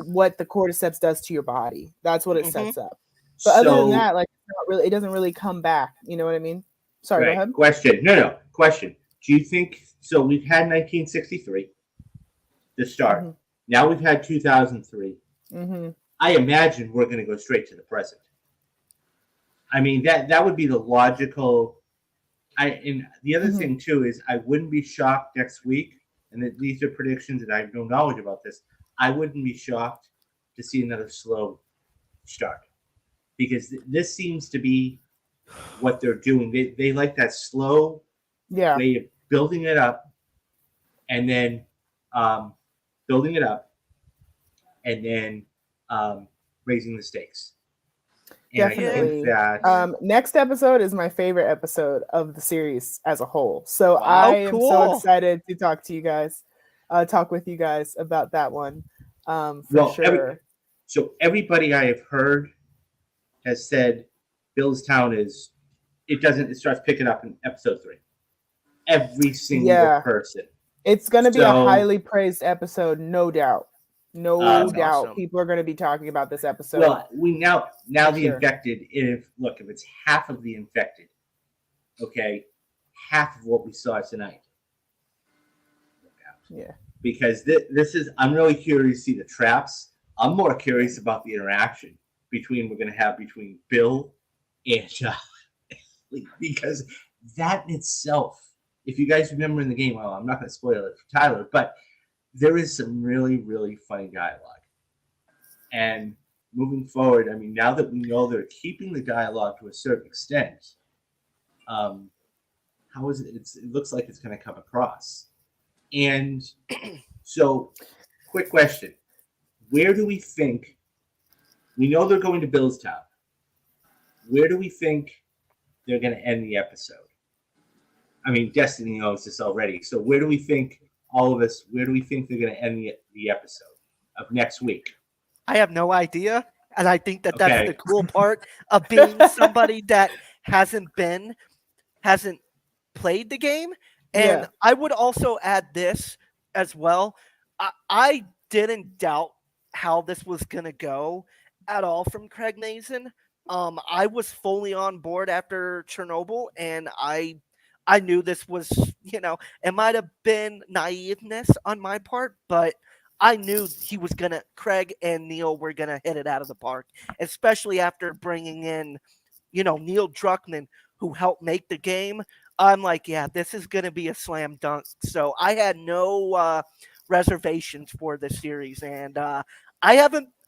what the cordyceps does to your body. That's what it sets up. But other than that, like, it doesn't really come back. You know what I mean? Sorry, go ahead. Question. No. Question. Do you think so? We've had 1963 to start. Now we've had 2003. I imagine we're going to go straight to the present. I mean, that would be the logical. And the other thing too is I wouldn't be shocked next week, and these are predictions, and I have no knowledge about this. I wouldn't be shocked to see another slow start, because this seems to be what they're doing. They like that slow way of building it up, and then raising the stakes. And definitely. Next episode is my favorite episode of the series as a whole. So I am so excited to talk to you guys, talk with you guys about that one. Sure. So everybody I have heard has said Billstown it starts picking up in episode 3. Every single person. It's going to be a highly praised episode, no doubt. No doubt, awesome. People are going to be talking about this episode. Well, we now the infected. If it's half of the infected, okay, half of what we saw tonight. Yeah. Because this is, I'm really curious to see the traps. I'm more curious about the interaction we're going to have between Bill and because that in itself, if you guys remember in the game, well, I'm not going to spoil it for Tyler, but there is some really, really funny dialogue. And moving forward, I mean, now that we know they're keeping the dialogue to a certain extent, how is it? It looks like it's going to come across. And so, quick question. Where do we think, we know they're going to Billstown. Where do we think they're going to end the episode? I mean, Destiny knows this already. So where do we think, all of us, where do we think they're going to end the episode of next week? I have no idea. And I think that that's the cool part of being somebody that hasn't played the game. And I would also add this as well. I didn't doubt how this was going to go at all from Craig Mazin. I was fully on board after Chernobyl, and I knew this was, it might have been naiveness on my part, but I knew Craig and Neil were going to hit it out of the park, especially after bringing in, Neil Druckmann, who helped make the game. I'm like, yeah, this is going to be a slam dunk. So I had no reservations for the series. And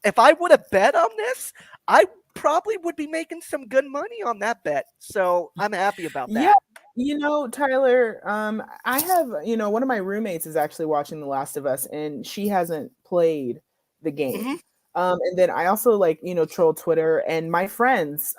if I would have bet on this, I probably would be making some good money on that bet. So I'm happy about that. Yeah. Tyler, I have, one of my roommates is actually watching The Last of Us, and she hasn't played the game. Mm-hmm. And then I also troll Twitter, and my friends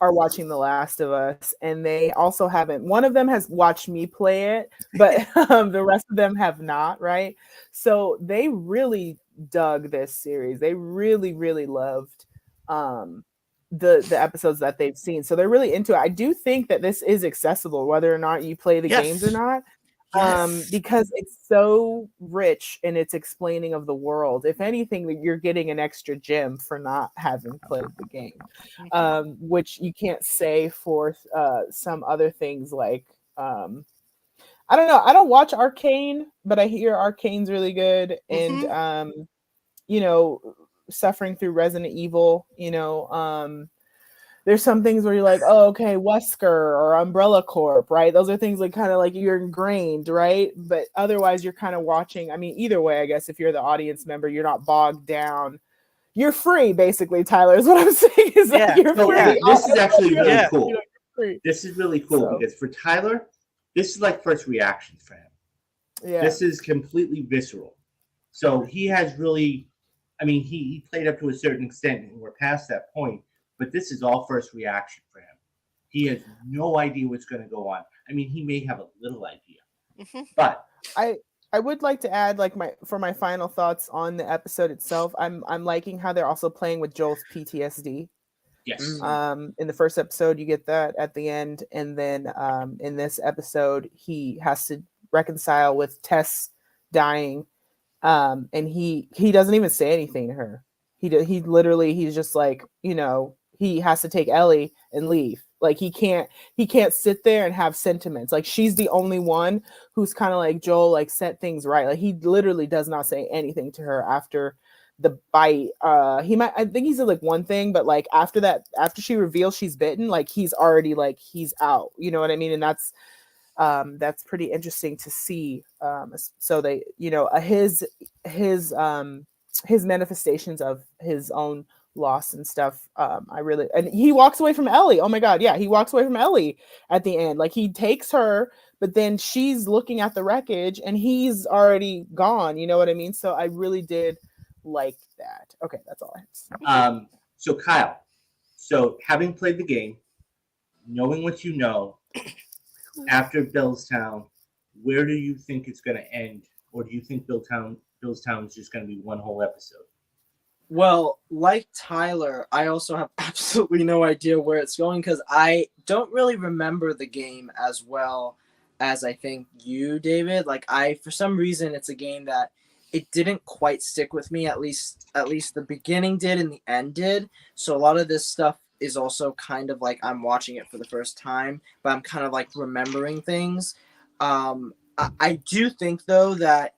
are watching The Last of Us, and they also haven't. One of them has watched me play it, but the rest of them have not, right? So they really dug this series. They really, really loved the episodes that they've seen. So they're really into it. I do think that this is accessible, whether or not you play the games or not. Because it's so rich in its explaining of the world. If anything, you're getting an extra gem for not having played the game, which you can't say for some other things like, I don't know. I don't watch Arcane, but I hear Arcane's really good. And, suffering through Resident Evil, there's some things where you're like, oh, okay, Wesker or Umbrella Corp, right? Those are things like kind of like you're ingrained, right? But otherwise, you're kind of watching. I mean, either way, I guess if you're the audience member, you're not bogged down. You're free, basically, Tyler, is what I'm saying. Is that you're free. Yeah, this is actually really cool. Free. This is really cool because for Tyler, this is like first reaction for him. Yeah. This is completely visceral. So he has really, I mean, he played up to a certain extent and we're past that point. But this is all first reaction for him. He has no idea what's going to go on. I mean, he may have a little idea, but I would like to add, my final thoughts on the episode itself. I'm liking how they're also playing with Joel's PTSD. Yes. In the first episode, you get that at the end, and then in this episode, he has to reconcile with Tess dying, and he doesn't even say anything to her. He literally, he's just like, he has to take Ellie and leave. Like he can't sit there and have sentiments. Like she's the only one who's kind of like, Joel, like set things right. Like he literally does not say anything to her after the bite. I think he said like one thing, but like after that, after she reveals she's bitten, like he's already like, he's out, you know what I mean? And that's pretty interesting to see. So they, his manifestations of his own loss and stuff. And he walks away from Ellie. Oh my God. Yeah. He walks away from Ellie at the end. Like he takes her, but then she's looking at the wreckage and he's already gone. You know what I mean? So I really did like that. Okay. That's all I have to say. So Kyle, having played the game, knowing what you know, after Billstown, where do you think it's going to end? Or do you think Billstown is just going to be one whole episode? Well, like Tyler, I also have absolutely no idea where it's going because I don't really remember the game as well as I think you, David. Like for some reason, it's a game that it didn't quite stick with me. At least the beginning did and the end did. So a lot of this stuff is also kind of like I'm watching it for the first time, but I'm kind of like remembering things. I do think though that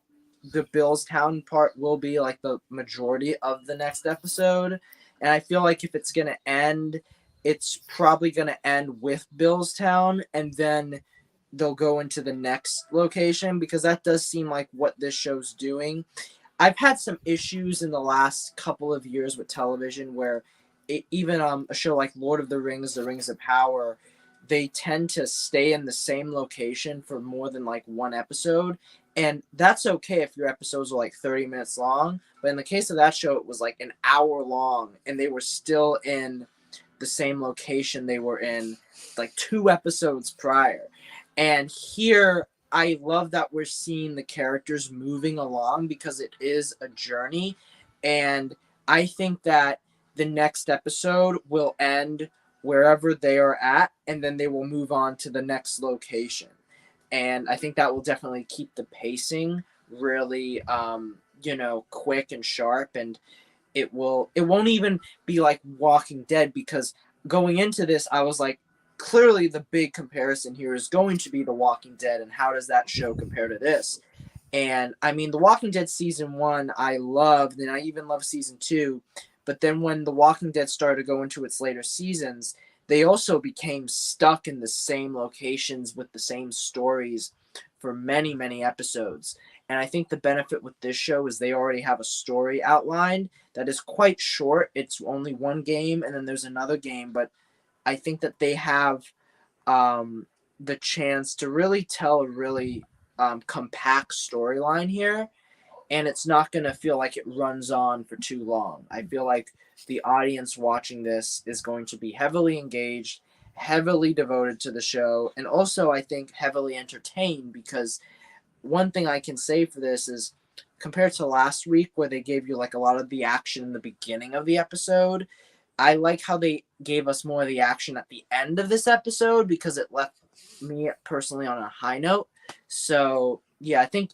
the Billstown part will be like the majority of the next episode, and I feel like if it's gonna end, it's probably gonna end with Billstown, and then they'll go into the next location because that does seem like what this show's doing. I've had some issues in the last couple of years with television where even a show like Lord of the Rings, The Rings of Power, they tend to stay in the same location for more than like one episode. And that's okay if your episodes are like 30 minutes long. But in the case of that show, it was like an hour long and they were still in the same location they were in like 2 episodes prior. And here, I love that we're seeing the characters moving along because it is a journey. And I think that the next episode will end wherever they are at, and then they will move on to the next location. And I think that will definitely keep the pacing really, quick and sharp. And it won't even be like Walking Dead, because going into this, I was like, clearly the big comparison here is going to be The Walking Dead, and how does that show compare to this? And I mean, The Walking Dead season 1 I loved, and I even loved season 2, but then when The Walking Dead started to go into its later seasons, they also became stuck in the same locations with the same stories for many, many episodes. And I think the benefit with this show is they already have a story outlined that is quite short. It's only one game, and then there's another game, but I think that they have the chance to really tell a really compact storyline here, and it's not going to feel like it runs on for too long. I feel like the audience watching this is going to be heavily engaged, heavily devoted to the show, and also I think heavily entertained, because one thing I can say for this is, compared to last week where they gave you like a lot of the action in the beginning of the episode, I like how they gave us more of the action at the end of this episode, because it left me personally on a high note. So yeah, I think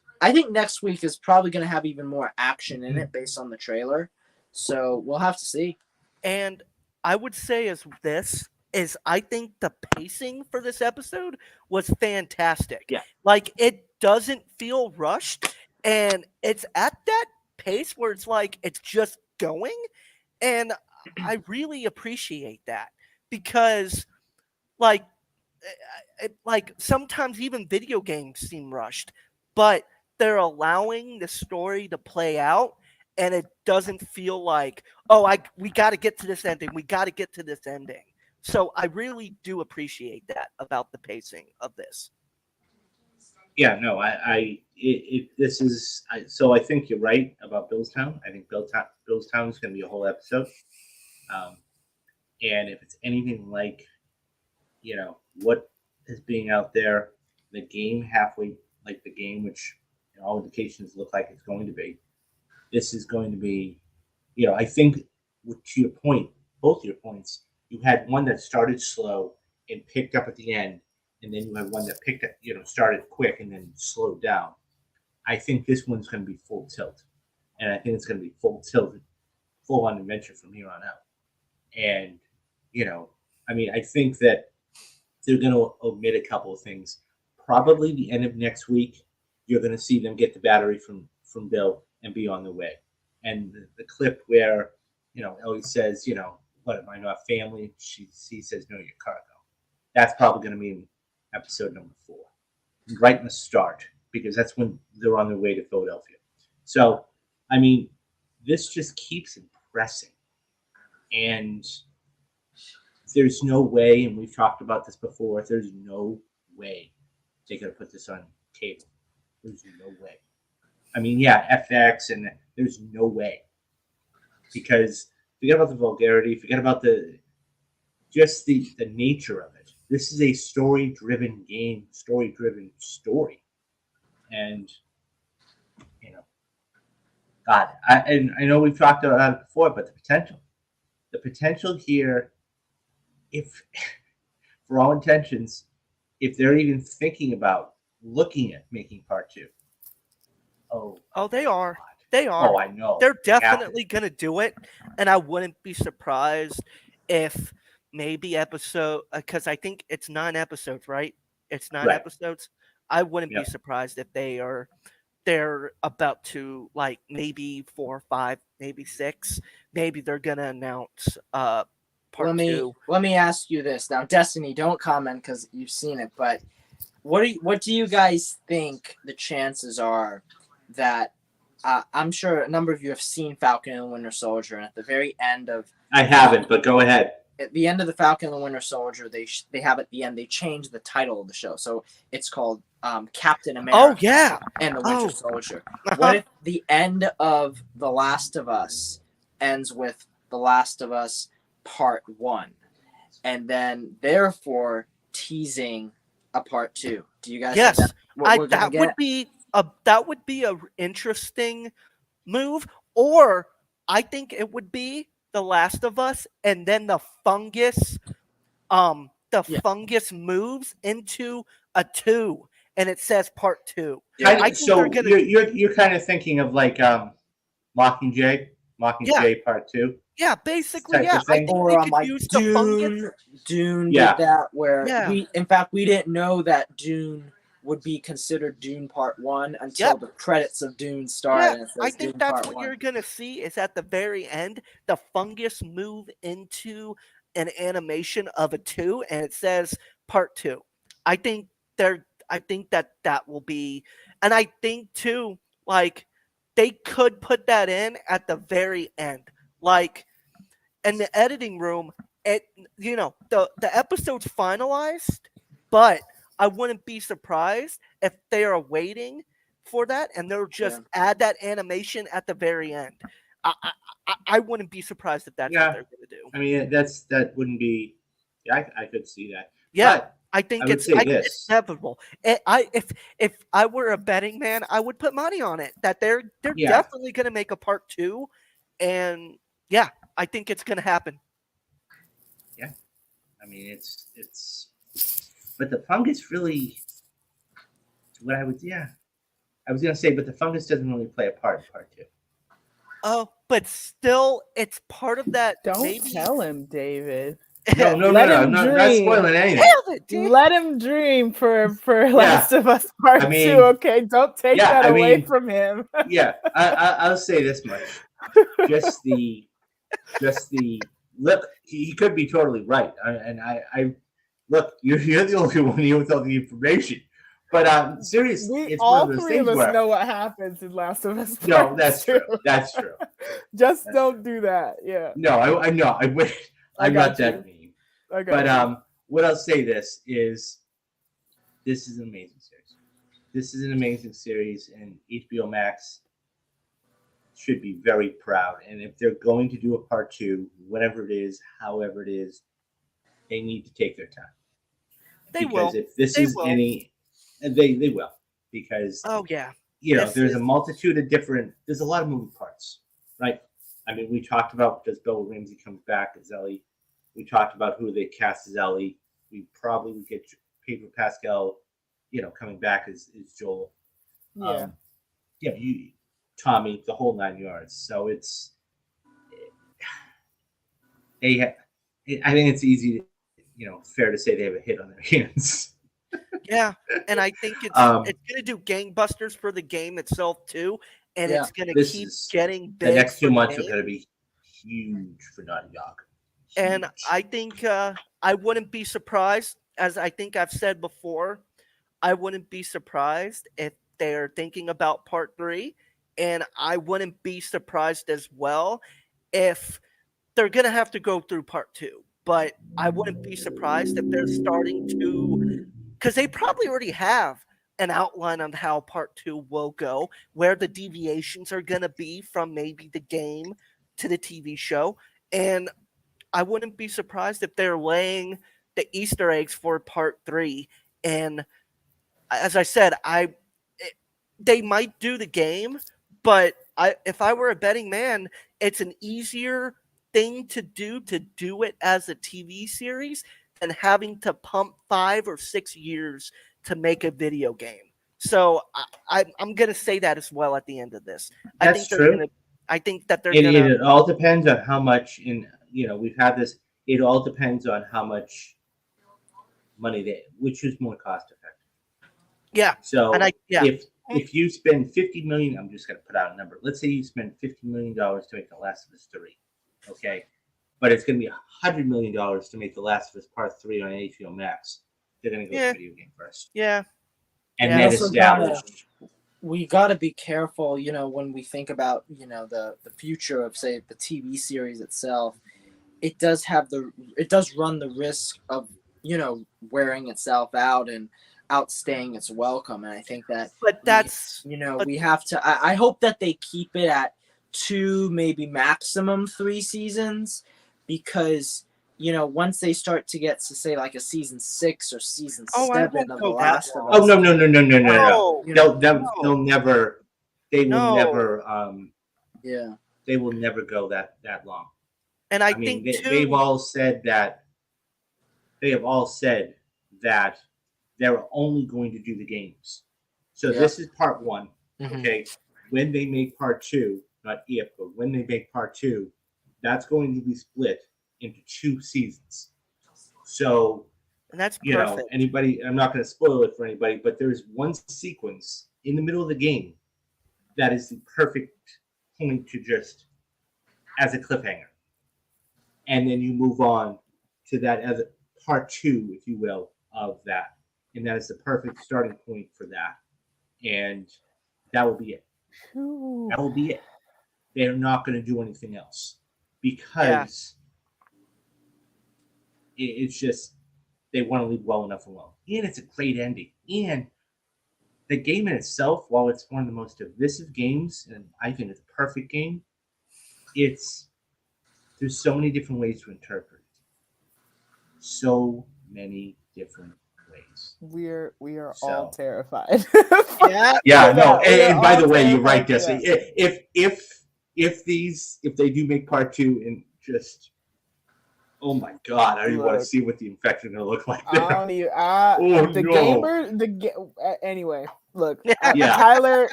next week is probably going to have even more action in it based on the trailer. So we'll have to see. And I would say I think the pacing for this episode was fantastic. Yeah. Like, it doesn't feel rushed, and it's at that pace where it's like it's just going. And I really appreciate that, because like sometimes even video games seem rushed, but they're allowing the story to play out, and it doesn't feel like, we got to get to this ending. We got to get to this ending. So I really do appreciate that about the pacing of this. Yeah, no, I think you're right about Billstown. I think Billstown is going to be a whole episode. And if it's anything like, what is being out there, the game halfway, like the game, which all indications look like it's going to be, this is going to be, I think, to your point, both your points, you had one that started slow and picked up at the end, and then you had one that picked up, started quick and then slowed down. I think this one's going to be full tilt, and I think it's going to be full tilt, full on adventure from here on out. And I think that they're going to omit a couple of things. Probably the end of next week, you're going to see them get the battery from Bill and be on the way. And the clip where, Ellie says, what, am I not family? He says, no, you're cargo. That's probably going to be in episode number 4, right in the start, because that's when they're on their way to Philadelphia. So, this just keeps impressing. And there's no way, and we've talked about this before, there's no way they're going to put this on cable. There's no way. FX, and there's no way. Because forget about the vulgarity, forget about the nature of it. This is a story-driven game, story-driven story. And, God, I know we've talked about it before, but the potential here, if, for all intentions, if they're even thinking about looking at making part 2. Oh, they are. God. They are. Oh, I know. They're definitely going to do it, and I wouldn't be surprised if maybe episode, because I think it's 9 episodes, right? It's 9 Right. episodes. I wouldn't be Yep. surprised if they're about to, like, maybe 4 or 5, maybe 6. Maybe they're gonna announce part 2. Let me ask you this now, Destiny. Don't comment because you've seen it, but what do you guys think the chances are that I'm sure a number of you have seen Falcon and the Winter Soldier, and at the very end of I haven't, but go ahead. At the end of the Falcon and the Winter Soldier, they have at the end they change the title of the show, so it's called Captain America. Oh yeah, and the Winter Soldier. Uh-huh. What if the end of The Last of Us ends with The Last of Us Part 1, and then therefore teasing a Part 2? Do you guys? Yes, think what we're gonna that would be a interesting move, or I think it would be The Last of Us, and then the fungus fungus moves into a 2, and it says Part 2. So you're kind of thinking of like Mockingjay Part 2. Yeah, basically, type yeah. of thing. I think Or they could like use the fungus. Dune Yeah. did that, where Yeah. we didn't know that Dune would be considered Dune Part 1 until the credits of Dune started. Yeah, and it says I think Dune that's Part what 1. you're gonna see is at the very end, the fungus move into an animation of a 2, and it says Part 2. I think that will be, and I think too, like, they could put that in at the very end, like in the editing room. The episode's finalized, but I wouldn't be surprised if they are waiting for that and they'll just add that animation at the very end. I wouldn't be surprised if that's what they're going to do. I mean, that wouldn't be. Yeah, I could see that. Yeah, But I think would it's say this. it's inevitable. If I were a betting man, I would put money on it that they're definitely going to make a Part 2, and yeah, I think it's going to happen. Yeah, I mean it's, but the fungus really. What I was gonna say, but the fungus doesn't really play a part in Part 2. Oh, but still, it's part of that. Don't tell him, David. No, I'm not spoiling anything. Let him dream for Last of Us Part 2. Okay, don't take that away from him. Yeah, I'll say this much: just the look. He could be totally right, and I look. You're the only one here with all the information. But seriously, it's all one of those three of things us where, know what happens in Last of Us. No, that's true. That's true. Just don't do that. Yeah. No, I know. I'm not that mean. But what I'll say this is an amazing series. This is an amazing series, and HBO Max should be very proud. And if they're going to do a Part 2, whatever it is, however it is, they need to take their time. They will. If this is any. They will, because there's a multitude of there's a lot of moving parts, right? I mean, we talked about, does Bella Ramsey come back as Ellie? We talked about who they cast as Ellie. We probably would get Pedro Pascal, coming back as Joel. Tommy, the whole 9 yards. So I think it's easy, fair to say they have a hit on their hands. Yeah, and I think it's going to do gangbusters for the game itself too, and it's going to keep getting big. The next 2 months are going to be huge for Naughty Dog. And I think I wouldn't be surprised, as I think I've said before, I wouldn't be surprised if they're thinking about Part 3, and I wouldn't be surprised as well if they're going to have to go through Part 2. But I wouldn't be surprised if they're starting to, because they probably already have an outline on how Part 2 will go, where the deviations are going to be from maybe the game to the TV show. And I wouldn't be surprised if they're laying the Easter eggs for Part 3. And as I said, they might do the game, but if I were a betting man, it's an easier thing to do it as a TV series than having to pump 5 or 6 years to make a video game. So I'm going to say that as well at the end of this. That's true. I think that they're going to. It all depends on how much we've had this. it all depends on how much money which is more cost effective. Yeah. So And if you spend $50 million, I'm just going to put out a number. Let's say you spend $50 million to make The Last of Us 3, okay? But it's going to be $100 million to make The Last of Us Part 3 on HBO Max. They're going to go to the video game first. Yeah. And then establish. We got to be careful, when we think about, the future of, say, the TV series itself. It does run the risk of, wearing itself out and outstaying its welcome. And I think that, we have to, I hope that they keep it at 2, maybe maximum 3 seasons, because, once they start to get to, say, like a season 6 or season 7 of The Last of Us. Oh, no. They'll never, they will never, they will never go that long. And I think they've all said that. They have all said that they're only going to do the games. So this is part 1. Mm-hmm. Okay. When they make part 2, not if, but when they make part 2, that's going to be split into 2 seasons. So, and that's perfect. Anybody, I'm not going to spoil it for anybody, but there's one sequence in the middle of the game that is the perfect point to just as a cliffhanger. And then you move on to that as a part 2, if you will, of that. And that is the perfect starting point for that. And that will be it. Ooh. That will be it. They're not going to do anything else because it's just they want to leave well enough alone. And it's a great ending. And the game in itself, while it's one of the most divisive games, and I think it's a perfect game, there's so many different ways to interpret it. So many different ways. We are all terrified. And by the way, you're right, Jesse. If they do make part 2 and just, oh my God, I don't even want to see what the infection is going to look like there. Anyway, look, Tyler,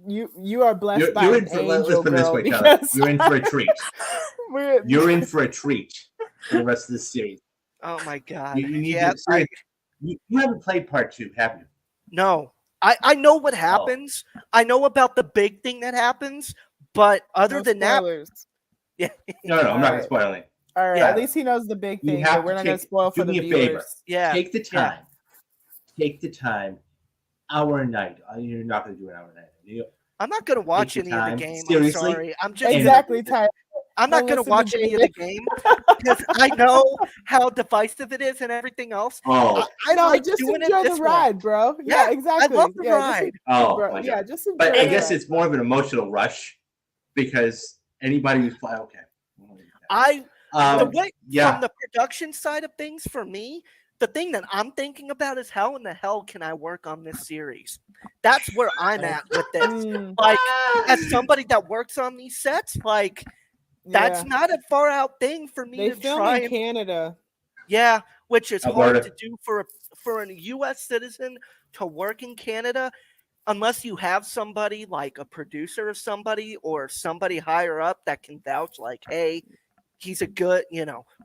you are blessed by an angel, girl. You're in for a treat. You're in for a treat for the rest of the series. Oh my God! You haven't played part 2, have you? No, I know what happens. I know about the big thing that happens, but other than spoilers. That, no, I'm not going to spoil it. All right, at least he knows the big thing, but we're not going to spoil for the viewers. Do me a favor. Yeah, take the time. Take the time. Hour a night. You're not going to do an hour a night. I'm not going to watch any of the game. Seriously? I'm sorry. I'm just exactly tired. I'm not going to watch any of the game because I know how divisive it is and everything else. Oh, I like just doing enjoy it the ride, bro. Yeah, exactly. I love the ride. Just enjoy. But I guess it's more of an emotional rush because anybody who's playing, from the production side of things, for me, the thing that I'm thinking about is how in the hell can I work on this series? That's where I'm at with this. Like, as somebody that works on these sets, like. That's not a far out thing for me to try. In Canada. Yeah, which is Alberta. hard to do for a U.S. citizen to work in Canada, unless you have somebody like a producer of somebody or somebody higher up that can vouch like, hey, he's a good,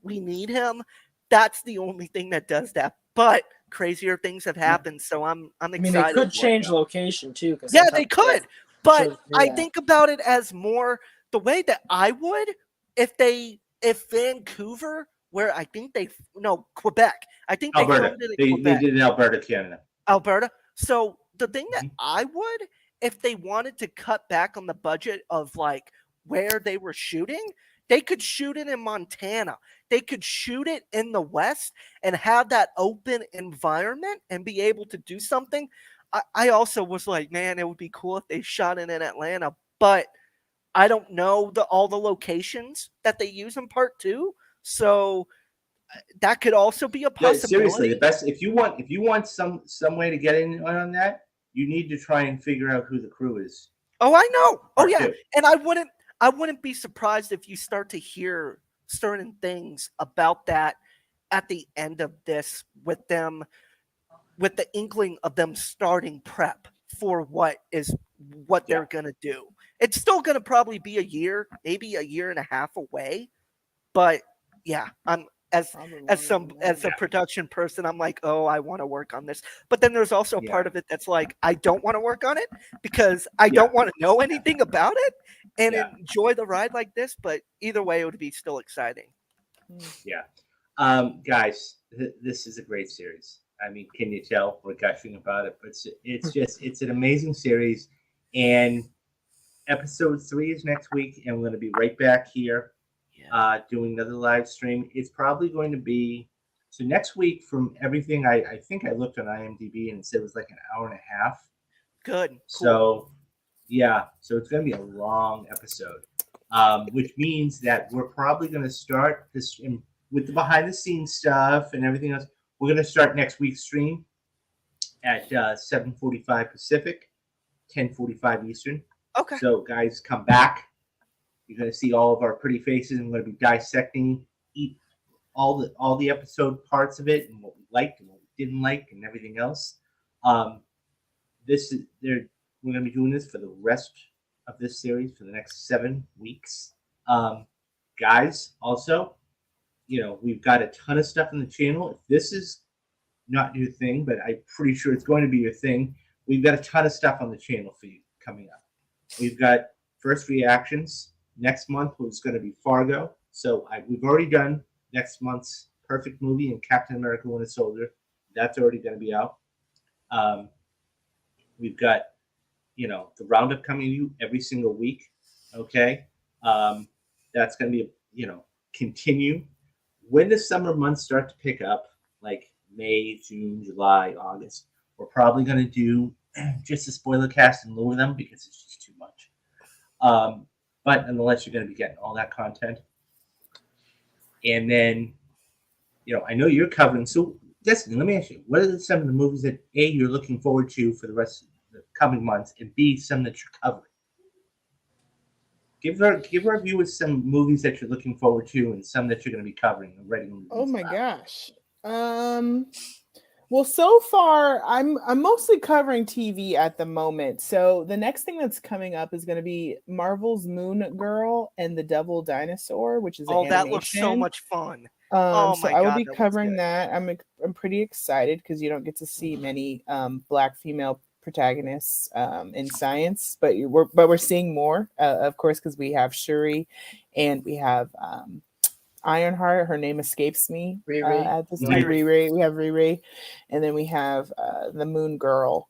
we need him. That's the only thing that does that. But crazier things have happened, so I'm excited. They could change location too. Yeah, they could. But I think about it as more the way that I would if Vancouver, where I think Quebec. I think Alberta. they filmed it in Quebec. They did in Alberta, Canada. Alberta. So the thing that I would, if they wanted to cut back on the budget of like where they were shooting, they could shoot it in Montana. They could shoot it in the West and have that open environment and be able to do something. I also was like, man, it would be cool if they shot it in Atlanta, but I don't know all the locations that they use in part 2, so that could also be a possibility. Seriously, the best if you want some way to get in on that, you need to try and figure out who the crew is. Oh, I know. Oh yeah, 2. And I wouldn't be surprised if you start to hear certain things about that at the end of this with them, with the inkling of them starting prep for what they're gonna do. It's still gonna probably be a year, maybe a year and a half away, but yeah, as Probably as a production person, I'm like, oh, I want to work on this. But then there's also a part of it that's like, I don't want to work on it because I don't want to know anything about it and enjoy the ride like this. But either way, it would be still exciting. Yeah. Guys, this is a great series. I mean, can you tell we're gushing about it? But it's an amazing series. And episode 3 is next week, and we're going to be right back here doing another live stream. It's probably going to be so next week. From everything, I think I looked on IMDb and it said it was like an hour and a half. Good. Cool. So so it's going to be a long episode, which means that we're probably going to start this with the behind the scenes stuff and everything else. We're going to start next week's stream at 7:45 Pacific, 10:45 Eastern. Okay. So guys, come back. You're going to see all of our pretty faces. I'm going to be dissecting all the episode parts of it and what we liked and what we didn't like and everything else. We're going to be doing this for the rest of this series for the next 7 weeks. Guys, also, we've got a ton of stuff on the channel. If this is not your thing, but I'm pretty sure it's going to be your thing, we've got a ton of stuff on the channel for you coming up. We've got first reactions. Next month was going to be Fargo. So we've already done next month's perfect movie and Captain America Winter Soldier. That's already going to be out. We've got, the roundup coming to you every single week. Okay. That's going to be, continue. When the summer months start to pick up, like May, June, July, August, we're probably going to do just a spoiler cast in lieu of them because it's just too much. But nonetheless, you're going to be getting all that content. And then, I know you're covering. So, Destiny, let me ask you, what are some of the movies that A, you're looking forward to for the rest of the coming months, and B, some that you're covering? Give our viewers some movies that you're looking forward to and some that you're going to be covering and ready. Oh my gosh. Well, so far I'm mostly covering TV at the moment. So the next thing that's coming up is going to be Marvel's Moon Girl and the Devil Dinosaur, which is an that looks so much fun. So I will be covering that. I'm pretty excited because you don't get to see many Black female protagonists in science, but we're seeing more, of course, because we have Shuri and we have Ironheart. Her name escapes me at this time. Riri. We have Riri, and then we have the Moon Girl.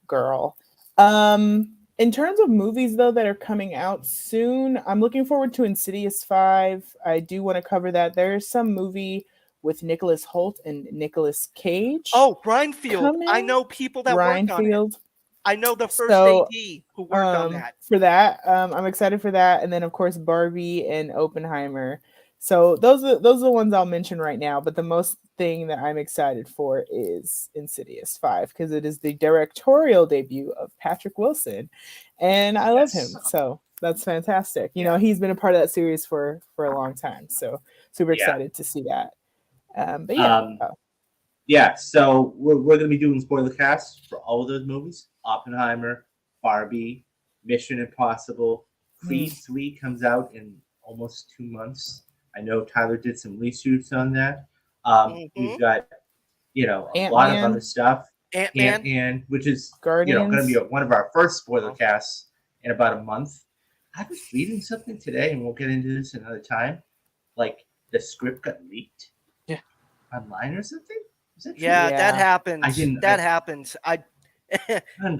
In terms of movies though that are coming out soon, I'm looking forward to Insidious 5. I do want to cover that. There's some movie with Nicholas Hoult and Nicolas Cage. Oh, Reinfield. I know people that work on it. I know the first AD who worked on that. For that, I'm excited for that, and then of course Barbie and Oppenheimer. So those are the ones I'll mention right now. But the most thing that I'm excited for is Insidious 5 because it is the directorial debut of Patrick Wilson, and I love him. So that's fantastic. He's been a part of that series for a long time. So super excited to see that. But yeah. So we're going to be doing spoiler casts for all of those movies. Oppenheimer, Barbie, Mission Impossible, Creed 3 comes out in almost 2 months. I know Tyler did some reshoots on that. We've got, a lot of other stuff. Ant-Man, which is going to be one of our first spoiler casts in about a month. I was reading something today, and we'll get into this another time. Like the script got leaked online or something. Is that true? Yeah, that happens. Happens.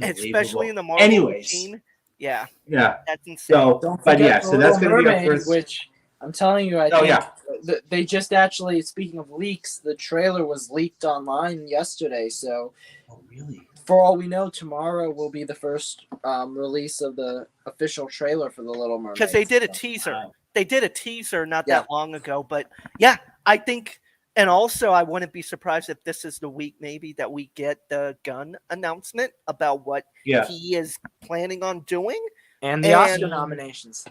Especially in the Marvel scene. Yeah. That's insane. So that's going to be our first. Which I'm telling you, I think they just actually, speaking of leaks, the trailer was leaked online yesterday. So, really? For all we know, tomorrow will be the first release of the official trailer for The Little Mermaid. Because they did a teaser. Wow. They did a teaser not that long ago. But yeah, I think. And also, I wouldn't be surprised if this is the week maybe that we get the Gunn announcement about what he is planning on doing. And the Oscar nominations.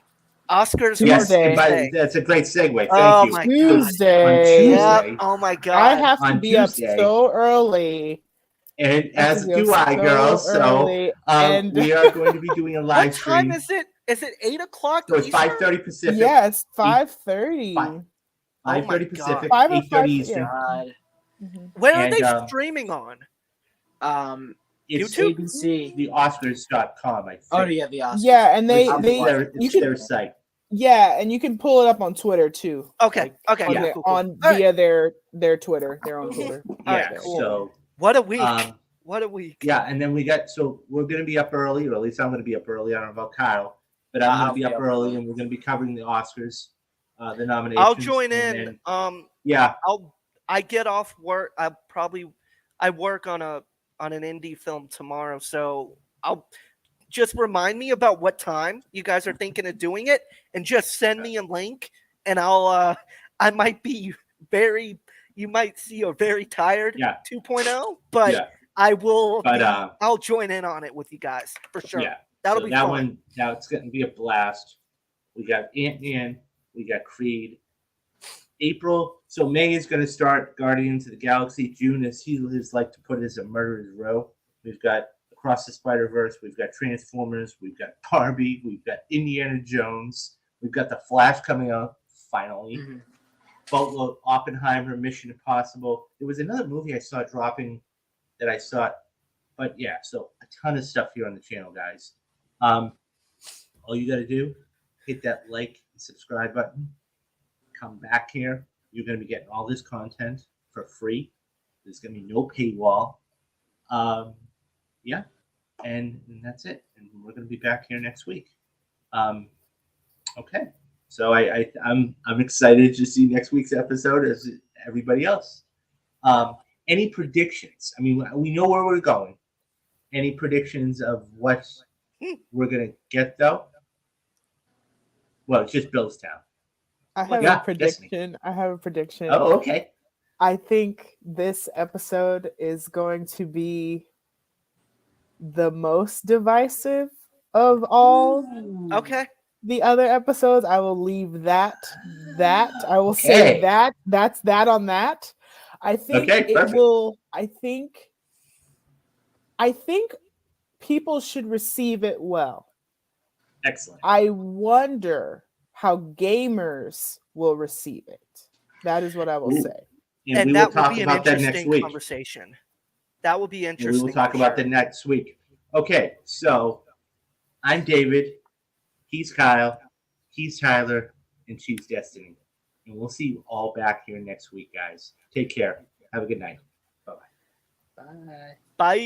Oscars Tuesday. That's a great segue. Thank you. Tuesday. Yep. Oh, my God. I have to be up so early. And as do I, girls. So we are going to be doing a live stream. What time is it? Is it 8 o'clock? So it's 5:30 Pacific. Yes, 5:30. Oh my 5:30 Pacific, 5 or 8:30 5, Eastern. God. Mhm. Where are And, they streaming on? It's YouTube? ABC. the Oscars.com, I think. Oh yeah, the Oscars. Yeah, and It's, you it's can their site. and you can pull it up on Twitter too. Okay. Okay. on, Yeah. their, Cool, cool. on All right. via their Twitter, their own Twitter. All right, Yeah, cool. so What a week. um, What a week. yeah, and then we're going to be up early, or at least I'm going to be up early. I don't know about Kyle, but I'm going to be up early, and we're going to be covering the Oscars, the nominations. I'll join in. Then, yeah, I get off work. I work on an indie film tomorrow, so I'll just remind me about what time you guys are thinking of doing it, and just send me a link, and I might be you might see a very tired 2.0, but I will. I'll join in on it with you guys for sure. Yeah, that'll be that fun. one. Now it's going to be a blast. We got Ant-Man. We got Creed. April. So May is going to start Guardians of the Galaxy. June, as he like to put it, is a murderer's row. We've got Across the Spider-Verse. We've got Transformers. We've got Barbie. We've got Indiana Jones. We've got The Flash coming out finally. Mm-hmm. Boatload, Oppenheimer, Mission Impossible. There was another movie I saw dropping that I saw. But yeah, so a ton of stuff here on the channel, guys. All you got to do, hit that like and subscribe button. Come back here. You're going to be getting all this content for free. There's going to be no paywall. Yeah, and that's it. And we're going to be back here next week. Okay, so I'm excited to see next week's episode as everybody else. Any predictions? I mean, we know where we're going. Any predictions of what we're going to get, though? Well, it's just Billstown. I have a prediction. I have a prediction. Oh, okay. I think this episode is going to be the most divisive of all. Okay. The other episodes. I will leave that. I will say that. That's that on that. I think it will. I think people should receive it well. Excellent. I wonder how gamers will receive it. That is what I will say. And that will be an interesting conversation. That will be interesting. We will talk about that next week. Okay, so I'm David. He's Kyle. He's Tyler. And she's Destiny. And we'll see you all back here next week, guys. Take care. Have a good night. Bye-bye. Bye. Bye.